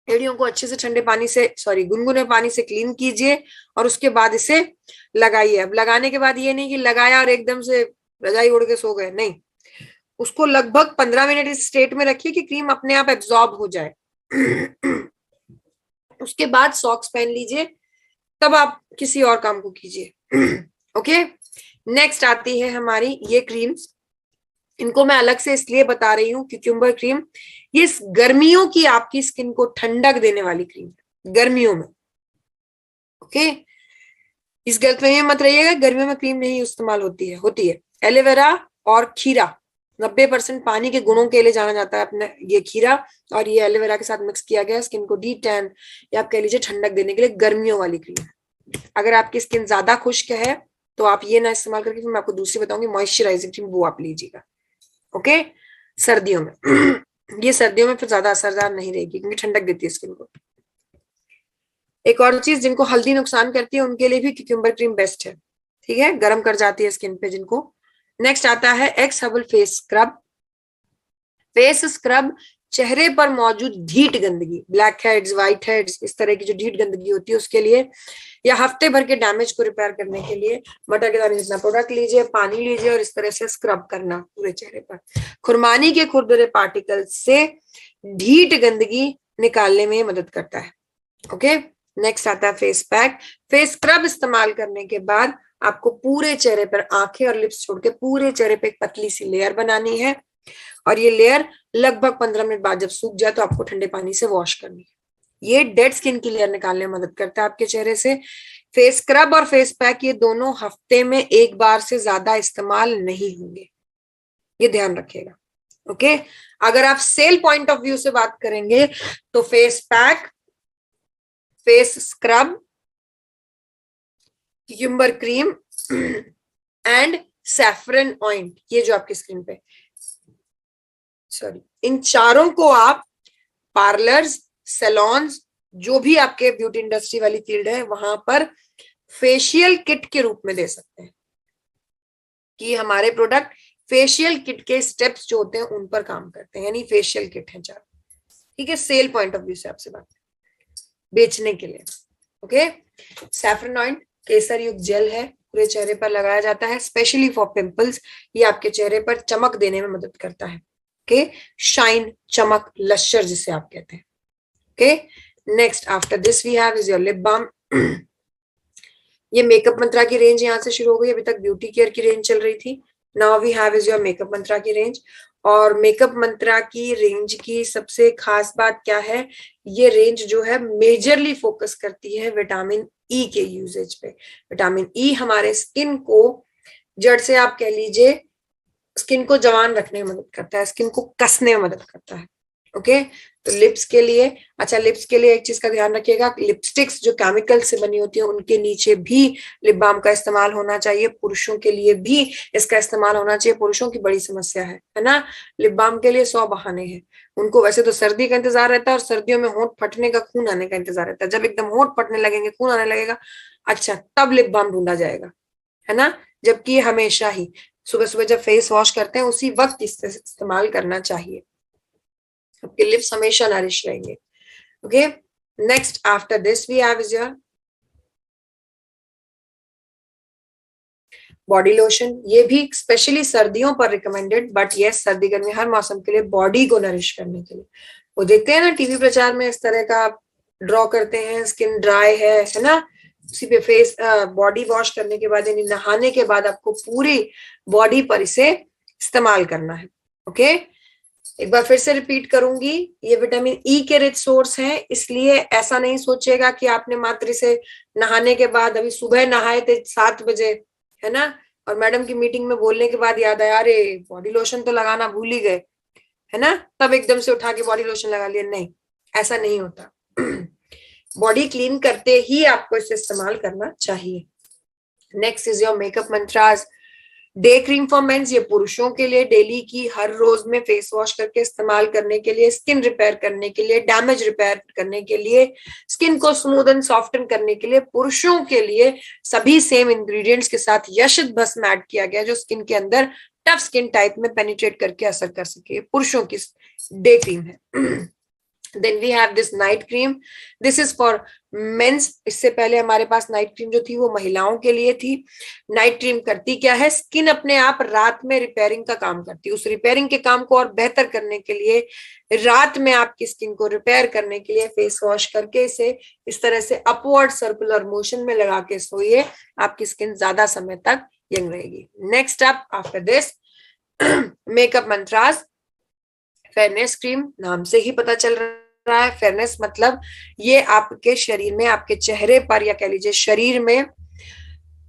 एड़ियों को अच्छे से ठंडे पानी से, गुनगुने पानी से क्लीन कीजिए और उसके बाद इसे लगाइए। अब लगाने के बाद ये नहीं कि लगाया और एकदम से रजाई उड़ के सो गए, नहीं, उसको लगभग 15 मिनट इस स्टेट में रखिए कि क्रीम अपने आप एब्जॉर्ब हो जाए। उसके बाद सॉक्स पहन लीजिए, तब आप किसी और काम को कीजिए। ओके, नेक्स्ट आती है हमारी ये क्रीम्स। इनको मैं अलग से इसलिए बता रही हूँ, क्यूकम्बर क्रीम ये गर्मियों की आपकी स्किन को ठंडक देने वाली क्रीम है, गर्मियों में। ओके, इस गलतफहमी में मत रहिएगा, गर्मियों में क्रीम नहीं इस्तेमाल होती है। एलोवेरा और खीरा 90% पानी के गुणों के लिए जाना जाता है अपने ये खीरा, और ये एलोवेरा के साथ मिक्स किया गया स्किन को डी टैन या आप कह लीजिए ठंडक देने के लिए गर्मियों वाली क्रीम। अगर आपकी स्किन ज्यादा खुश्क है तो आप ये ना इस्तेमाल करके, फिर मैं आपको दूसरी बताऊंगी मॉइस्चराइजिंग क्रीम, वो आप लीजिएगा। ओके, सर्दियों में ये सर्दियों में फिर ज्यादा असरदार नहीं रहेगी क्योंकि ठंडक देती है स्किन को। एक और चीज, जिनको हल्दी नुकसान करती है उनके लिए भी क्यूकम्बर क्रीम बेस्ट है, ठीक है, गर्म कर जाती है स्किन पे जिनको। नेक्स्ट आता है x herbal face scrub. Face scrub चेहरे पर मौजूद ढीठ गंदगी, ब्लैक हेड्स, व्हाइट हेड्स, इस तरह की जो ढीठ गंदगी होती है उसके लिए, या हफ्ते भर के डैमेज को रिपेयर करने के लिए मटर के दाने जितना प्रोडक्ट लीजिए, पानी लीजिए और इस तरह से स्क्रब करना पूरे चेहरे पर। खुरमानी के खुरदरे पार्टिकल से ढीठ गंदगी निकालने में मदद करता है। ओके, नेक्स्ट आता है फेस पैक। फेस स्क्रब इस्तेमाल करने के बाद आपको पूरे चेहरे पर, आंखें और लिप्स छोड़ के पूरे चेहरे पे एक पतली सी लेयर बनानी है, और ये लेयर लगभग 15 मिनट बाद जब सूख जाए तो आपको ठंडे पानी से वॉश करनी है। ये डेड स्किन की लेयर निकालने में मदद करता है आपके चेहरे से। फेस स्क्रब और फेस पैक ये दोनों हफ्ते में एक बार से ज्यादा इस्तेमाल नहीं होंगे, ये ध्यान रखिएगा। ओके, अगर आप सेल पॉइंट ऑफ व्यू से बात करेंगे तो face pack, face scrub, cucumber cream and saffron oil, ये जो आपकी स्किन पे, इन चारों को आप पार्लर्स, सैलॉन्स, जो भी आपके ब्यूटी इंडस्ट्री वाली फील्ड है वहां पर फेशियल किट के रूप में दे सकते हैं कि हमारे प्रोडक्ट फेशियल किट के स्टेप्स जो होते हैं उन पर काम करते हैं, यानी फेशियल किट है चार, ठीक है, सेल पॉइंट ऑफ व्यू से आपसे बात बेचने के लिए। ओके, सैफरन ऑयल केसर युक्त जेल है, पूरे चेहरे पर लगाया जाता है स्पेशली फॉर पिंपल्स, ये आपके चेहरे पर चमक देने में मदद करता है। ओके, शाइन, चमक, लश्चर जिसे आप कहते हैं। Okay, next after this we have is your lip balm. ये मेकअप मंत्रा की रेंज यहाँ से शुरू हो गई, अभी तक ब्यूटी केयर की रेंज चल रही थी, now we have is your makeup mantra की रेंज। और मेकअप मंत्रा की रेंज की सबसे खास बात क्या है, ये रेंज जो है मेजरली फोकस करती है विटामिन ई के यूजेज पे। विटामिन ई हमारे स्किन को जड़ से आप कह लीजिए स्किन को जवान रखने में मदद करता है, स्किन को कसने में मदद करता है। ओके, तो लिप्स के लिए, अच्छा लिप्स के लिए एक चीज का ध्यान रखिएगा, लिपस्टिक्स जो केमिकल से बनी होती है उनके नीचे भी लिप बाम का इस्तेमाल होना चाहिए। पुरुषों के लिए भी इसका इस्तेमाल होना चाहिए, पुरुषों की बड़ी समस्या है ना, लिप बाम के लिए 100 बहाने हैं उनको। वैसे तो सर्दी का इंतजार रहता है और सर्दियों में होंठ फटने का, खून आने का इंतजार रहता है। जब एकदम होंठ फटने लगेंगे, खून आने लगेगा, अच्छा तब लिप बाम ढूंढा जाएगा, है ना, जबकि हमेशा ही सुबह सुबह जब फेस वॉश करते हैं उसी वक्त इस्तेमाल करना चाहिए, आपके लिप्स हमेशा नरिश रहेंगे। Okay, next after this we have is your body lotion. ये भी स्पेशली सर्दियों पर रिकमेंडेड, बट यस सर्दी गर्मी हर मौसम के लिए बॉडी को नरिश करने के लिए। वो देखते हैं ना टीवी प्रचार में इस तरह का ड्रॉ करते हैं, स्किन ड्राई है ना, उसी पे फेस बॉडी वॉश करने के बाद यानी नहाने के बाद आपको पूरी बॉडी पर इसे इस्तेमाल करना है। ओके, एक बार फिर से रिपीट करूंगी, ये विटामिन ई के रिच सोर्स हैं, इसलिए ऐसा नहीं सोचेगा कि आपने मात्र इसे नहाने के बाद, अभी सुबह नहाए थे 7 बजे, है ना, और मैडम की मीटिंग में बोलने के बाद याद आया अरे बॉडी लोशन तो लगाना भूल ही गए, है ना, तब एकदम से उठा के बॉडी लोशन लगा लिया, नहीं, ऐसा नहीं होता। बॉडी क्लीन करते ही आपको इसे इस्तेमाल करना चाहिए। Next is your makeup mantras. Day cream for men's, ये पुरुषों के लिए डेली की हर रोज में फेस वॉश करके इस्तेमाल करने के लिए, स्किन रिपेयर करने के लिए, डैमेज रिपेयर करने के लिए, स्किन को स्मूथ एंड सॉफ्टन करने के लिए। पुरुषों के लिए सभी सेम इंग्रेडिएंट्स के साथ यशद भस्म ऐड किया गया जो स्किन के अंदर टफ स्किन टाइप में पेनिट्रेट करके असर कर सके। पुरुषों की डे क्रीम है। Then we have this night cream. This is for men's. इससे पहले हमारे पास नाइट क्रीम जो थी वो महिलाओं के लिए थी। नाइट क्रीम करती क्या है, स्किन अपने आप रात में रिपेयरिंग का काम करती है। उस रिपेयरिंग के काम को और बेहतर करने के लिए, रात में आपकी स्किन को रिपेयर करने के लिए फेस वॉश करके इसे इस तरह से अपवर्ड सर्कुलर मोशन में लगा के सोइए, आपकी स्किन ज्यादा समय तक यंग रहेगी। Next up after this makeup mantras, fairness cream. नाम से ही पता चल रहा है, फेयरनेस मतलब ये आपके शरीर में, आपके चेहरे पर या कह लीजिए शरीर में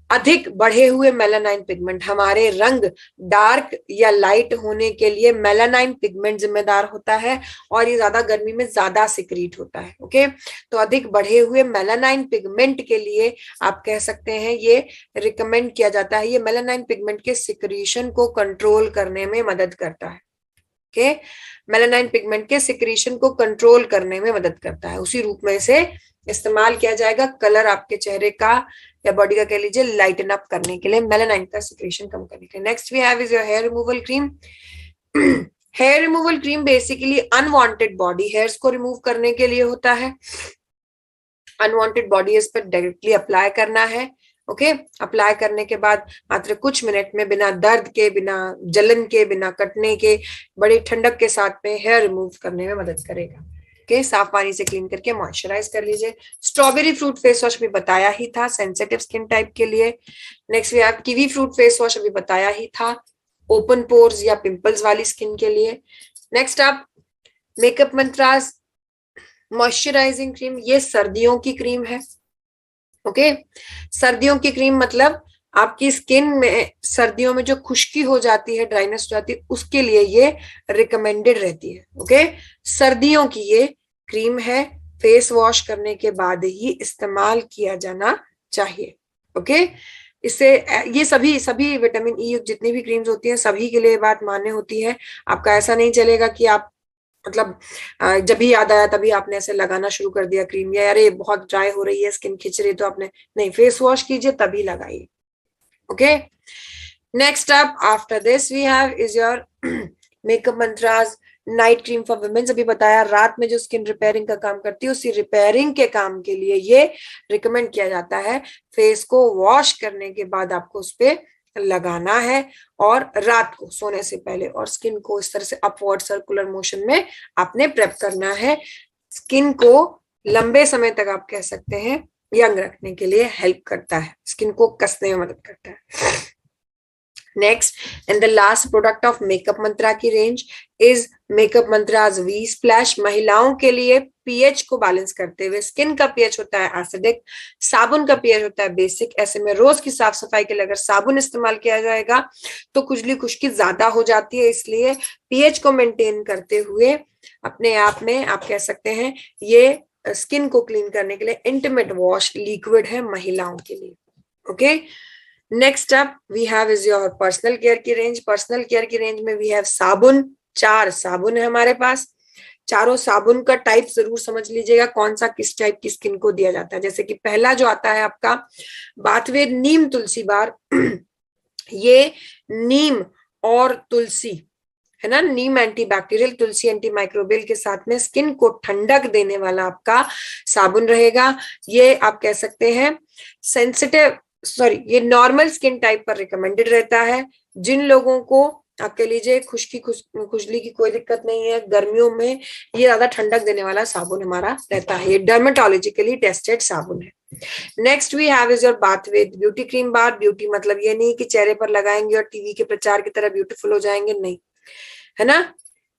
अधिक बढ़े हुए मेलानाइन पिगमेंट, हमारे रंग डार्क या लाइट होने के लिए मेलानाइन पिगमेंट जिम्मेदार होता है और ये ज्यादा गर्मी में ज्यादा सिक्रीट होता है। ओके, तो अधिक बढ़े हुए मेलानाइन पिगमेंट के लिए आप कह सकते हैं ये रिकमेंड किया जाता है। ये मेलानाइन पिगमेंट के सिक्रीशन को कंट्रोल करने में मदद करता है। के मेलानाइन पिगमेंट के सिक्रीशन को कंट्रोल करने में मदद करता है। उसी रूप में इसे इस्तेमाल किया जाएगा कलर आपके चेहरे का या बॉडी का कह लीजिए लाइटन अप करने के लिए, मेलानाइन का सिक्रीशन कम करने के लिए। Next we have is your hair removal cream. Hair removal cream basically unwanted body hairs को रिमूव करने के लिए होता है। अनवांटेड बॉडी हेयर्स पर डायरेक्टली अप्लाई करना है। ओके, अप्लाई करने के बाद मात्र कुछ मिनट में बिना दर्द के, बिना जलन के, बिना कटने के, बड़ी ठंडक के साथ में हेयर रिमूव करने में मदद करेगा। ओके, साफ पानी से क्लीन करके मॉइस्चराइज कर लीजिए। स्ट्रॉबेरी फ्रूट फेस वॉश भी बताया ही था सेंसिटिव स्किन टाइप के लिए। Next we have kiwi fruit face wash, अभी बताया ही था ओपन पोर्स या पिंपल्स वाली स्किन के लिए। नेक्स्ट आप मेकअप मंत्रास मॉइस्चराइजिंग क्रीम, ये सर्दियों की क्रीम है। ओके, सर्दियों की क्रीम मतलब आपकी स्किन में सर्दियों में जो खुश्की हो जाती है, ड्राइनेस हो जाती है, उसके लिए ये रिकमेंडेड रहती है। ओके, सर्दियों की ये क्रीम है, फेस वॉश करने के बाद ही इस्तेमाल किया जाना चाहिए। ओके, इससे ये सभी विटामिन ई जितनी भी क्रीम्स होती हैं सभी के लिए बात मान्य होती है। आपका ऐसा नहीं चलेगा कि आप मतलब जब भी याद आया तभी आपने ऐसे लगाना शुरू कर दिया क्रीम, या अरे बहुत ड्राई हो रही है स्किन खिंच रही तो आपने नहीं, फेस वॉश कीजिए तभी लगाइए। Okay, next up after this we have is your makeup mantras night cream for womens. अभी बताया रात में जो स्किन रिपेयरिंग का काम करती है, उसी रिपेयरिंग के काम के लिए ये रिकमेंड किया जाता है। फेस को वॉश करने के बाद आपको उस पर लगाना है और रात को सोने से पहले, और स्किन को इस तरह से अपवर्ड सर्कुलर मोशन में आपने प्रेप करना है। स्किन को लंबे समय तक आप कह सकते हैं यंग रखने के लिए हेल्प करता है, स्किन को कसने में मदद करता है। Next and the last product of makeup mantra की range is makeup mantras V splash. महिलाओं के लिए पीएच को बैलेंस करते हुए, स्किन का पीएच होता है एसिडिक, साबुन का पीएच होता है बेसिक। ऐसे में रोज की साफ सफाई के लिए अगर साबुन इस्तेमाल किया जाएगा तो खुजली खुश्की ज्यादा हो जाती है, इसलिए पीएच को मेंटेन करते हुए अपने आप में आप कह सकते हैं ये स्किन को क्लीन करने के लिए इंटीमेट वॉश लिक्विड है महिलाओं के लिए। Okay, next up we have is your personal care की रेंज। पर्सनल केयर की रेंज में वी हैव साबुन, 4 साबुन है हमारे पास। चारों साबुन का टाइप जरूर समझ लीजिएगा कौन सा किस टाइप की स्किन को दिया जाता है। जैसे कि पहला जो आता है आपका बाथवेद नीम तुलसी बार, ये नीम और तुलसी है ना, नीम एंटीबैक्टीरियल, तुलसी एंटीमाइक्रोबियल के साथ में स्किन को ठंडक देने वाला आपका साबुन रहेगा। ये आप कह सकते हैं सेंसिटिव ये नॉर्मल स्किन टाइप पर रिकमेंडेड रहता है। जिन लोगों को आप कह लीजिए खुजली की कोई दिक्कत नहीं है, गर्मियों में ये ज्यादा ठंडक देने वाला साबुन हमारा रहता है। ये डर्मेटोलॉजिकली टेस्टेड साबुन है। Next we have is your Bathved beauty cream bar. Beauty मतलब ये नहीं कि चेहरे पर लगाएंगे और टीवी के प्रचार की तरह ब्यूटीफुल हो जाएंगे, नहीं, है ना।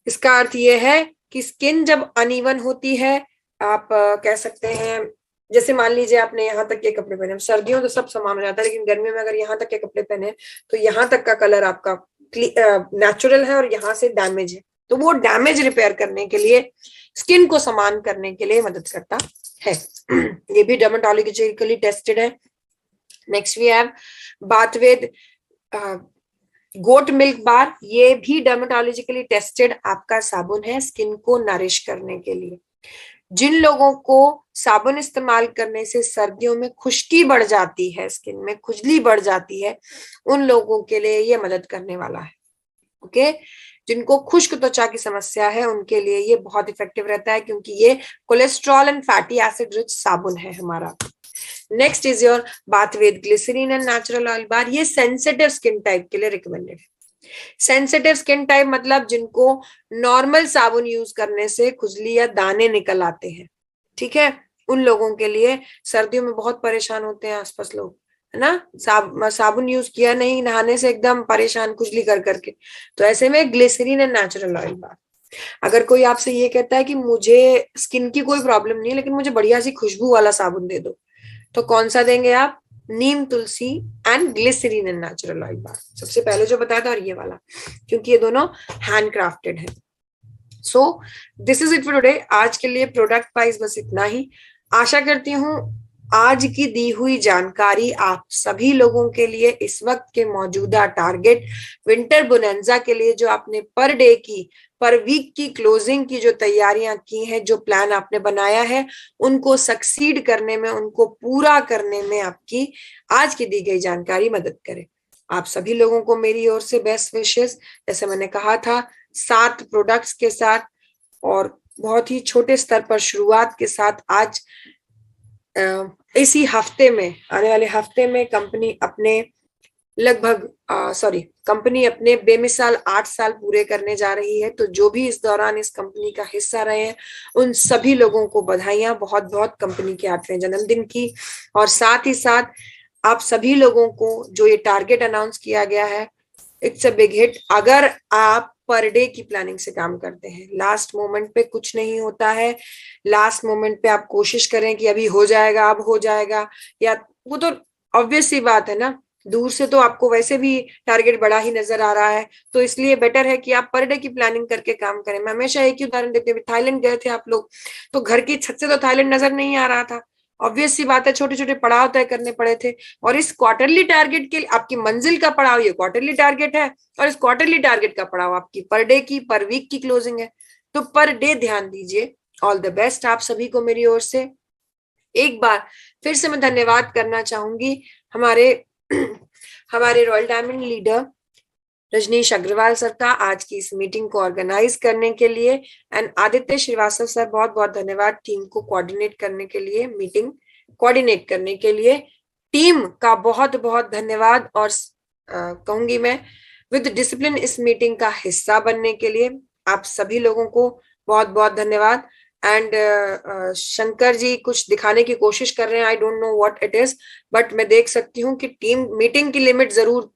इसका अर्थ ये है कि स्किन जब अनइवन होती है, आप कह सकते हैं जैसे मान लीजिए आपने यहाँ तक के कपड़े पहने, सर्दियों तो सब समान हो जाता है, लेकिन गर्मियों में अगर यहाँ तक के कपड़े पहने तो यहाँ तक का कलर आपका नेचुरल है और यहाँ से डैमेज है, तो वो डैमेज रिपेयर करने के लिए, स्किन को समान करने के लिए मदद करता है। ये भी डर्मेटोलॉजिकली टेस्टेड है। Next we have Bathved goat milk bar, ये भी डर्मेटोलॉजिकली टेस्टेड आपका साबुन है स्किन को नरिश करने के लिए। जिन लोगों को साबुन इस्तेमाल करने से सर्दियों में खुश्की बढ़ जाती है, स्किन में खुजली बढ़ जाती है, उन लोगों के लिए ये मदद करने वाला है। ओके, जिनको खुश्क त्वचा की समस्या है उनके लिए ये बहुत इफेक्टिव रहता है, क्योंकि ये cholesterol and fatty acid rich साबुन है हमारा। Next is your Bathved glycerine and natural oil bar, ये सेंसिटिव स्किन टाइप के लिए रिकमेंडेड है। सेंसिटिव स्किन टाइप मतलब जिनको नॉर्मल साबुन यूज करने से खुजली या दाने निकल आते हैं, ठीक है, उन लोगों के लिए, सर्दियों में बहुत परेशान होते हैं आसपास लोग, है ना, साबुन यूज किया नहीं, नहाने से एकदम परेशान खुजली कर करके, तो ऐसे में ग्लिसरीन एंड नेचुरल ऑयल बार। अगर कोई आपसे ये कहता है कि मुझे स्किन की कोई प्रॉब्लम नहीं लेकिन मुझे बढ़िया सी खुशबू वाला साबुन दे दो, तो कौन सा देंगे आप? Neem tulsi and glycerine and natural oil bar, सबसे पहले जो बताया था, और ये वाला, क्योंकि ये दोनों हैंड क्राफ्टेड है। So this is it for today. आज के लिए प्रोडक्ट वाइज बस इतना ही। आशा करती हूँ आज की दी हुई जानकारी आप सभी लोगों के लिए इस वक्त के मौजूदा टारगेट विंटर बोनेंजा के लिए, जो आपने पर डे की, पर वीक की क्लोजिंग की जो तैयारियां की हैं, जो प्लान आपने बनाया है, उनको सक्सीड करने में, उनको पूरा करने में आपकी आज की दी गई जानकारी मदद करे। आप सभी लोगों को मेरी ओर से बेस्ट विशेस। जैसे मैंने कहा था, 7 प्रोडक्ट्स के साथ और बहुत ही छोटे स्तर पर शुरुआत के साथ आज इसी हफ्ते में, आने वाले हफ्ते में कंपनी अपने कंपनी अपने बेमिसाल 8 साल पूरे करने जा रही है। तो जो भी इस दौरान इस कंपनी का हिस्सा रहे हैं, उन सभी लोगों को बधाइयां बहुत बहुत कंपनी के 8वें जन्मदिन की। और साथ ही साथ आप सभी लोगों को जो ये टारगेट अनाउंस किया गया है, इट्स अ बिग हिट। अगर आप पर डे की प्लानिंग से काम करते हैं, लास्ट मोमेंट पे कुछ नहीं होता है, लास्ट मोमेंट पे आप कोशिश करें कि अभी हो जाएगा, अब हो जाएगा, या वो तो ऑब्वियस सी बात है ना, दूर से तो आपको वैसे भी टारगेट बड़ा ही नजर आ रहा है, तो इसलिए बेटर है कि आप पर डे की प्लानिंग करके काम करें। मैं हमेशा एक ही उदाहरण देती हूँ, थाईलैंड गए थे आप लोग, तो घर की छत से तो थाईलैंड नजर नहीं आ रहा था, ऑब्वियस सी बात है, छोटे छोटे पड़ाव तय करने पड़े थे। और इस क्वार्टरली टारगेट के लिए आपकी मंजिल का पड़ाव ये क्वार्टरली टारगेट है, और इस क्वार्टरली टारगेट का पड़ाव आपकी पर डे की, पर वीक की क्लोजिंग है। तो पर डे ध्यान दीजिए। ऑल द बेस्ट आप सभी को मेरी ओर से। एक बार फिर से मैं धन्यवाद करना चाहूंगी हमारे हमारे royal diamond leader Rajneesh Agarwal sir का, आज की इस मीटिंग को ऑर्गेनाइज करने के लिए। एंड आदित्य श्रीवास्तव सर, बहुत बहुत धन्यवाद टीम को कोऑर्डिनेट करने के लिए, मीटिंग कोऑर्डिनेट करने के लिए। टीम का बहुत बहुत धन्यवाद। और कहूंगी मैं, विद डिसिप्लिन इस मीटिंग का हिस्सा बनने के लिए आप सभी लोगों को बहुत बहुत धन्यवाद। एंड शंकर जी कुछ दिखाने की कोशिश कर रहे हैं, I don't know what it is, but मैं देख सकती हूँ कि टीम मीटिंग की लिमिट जरूर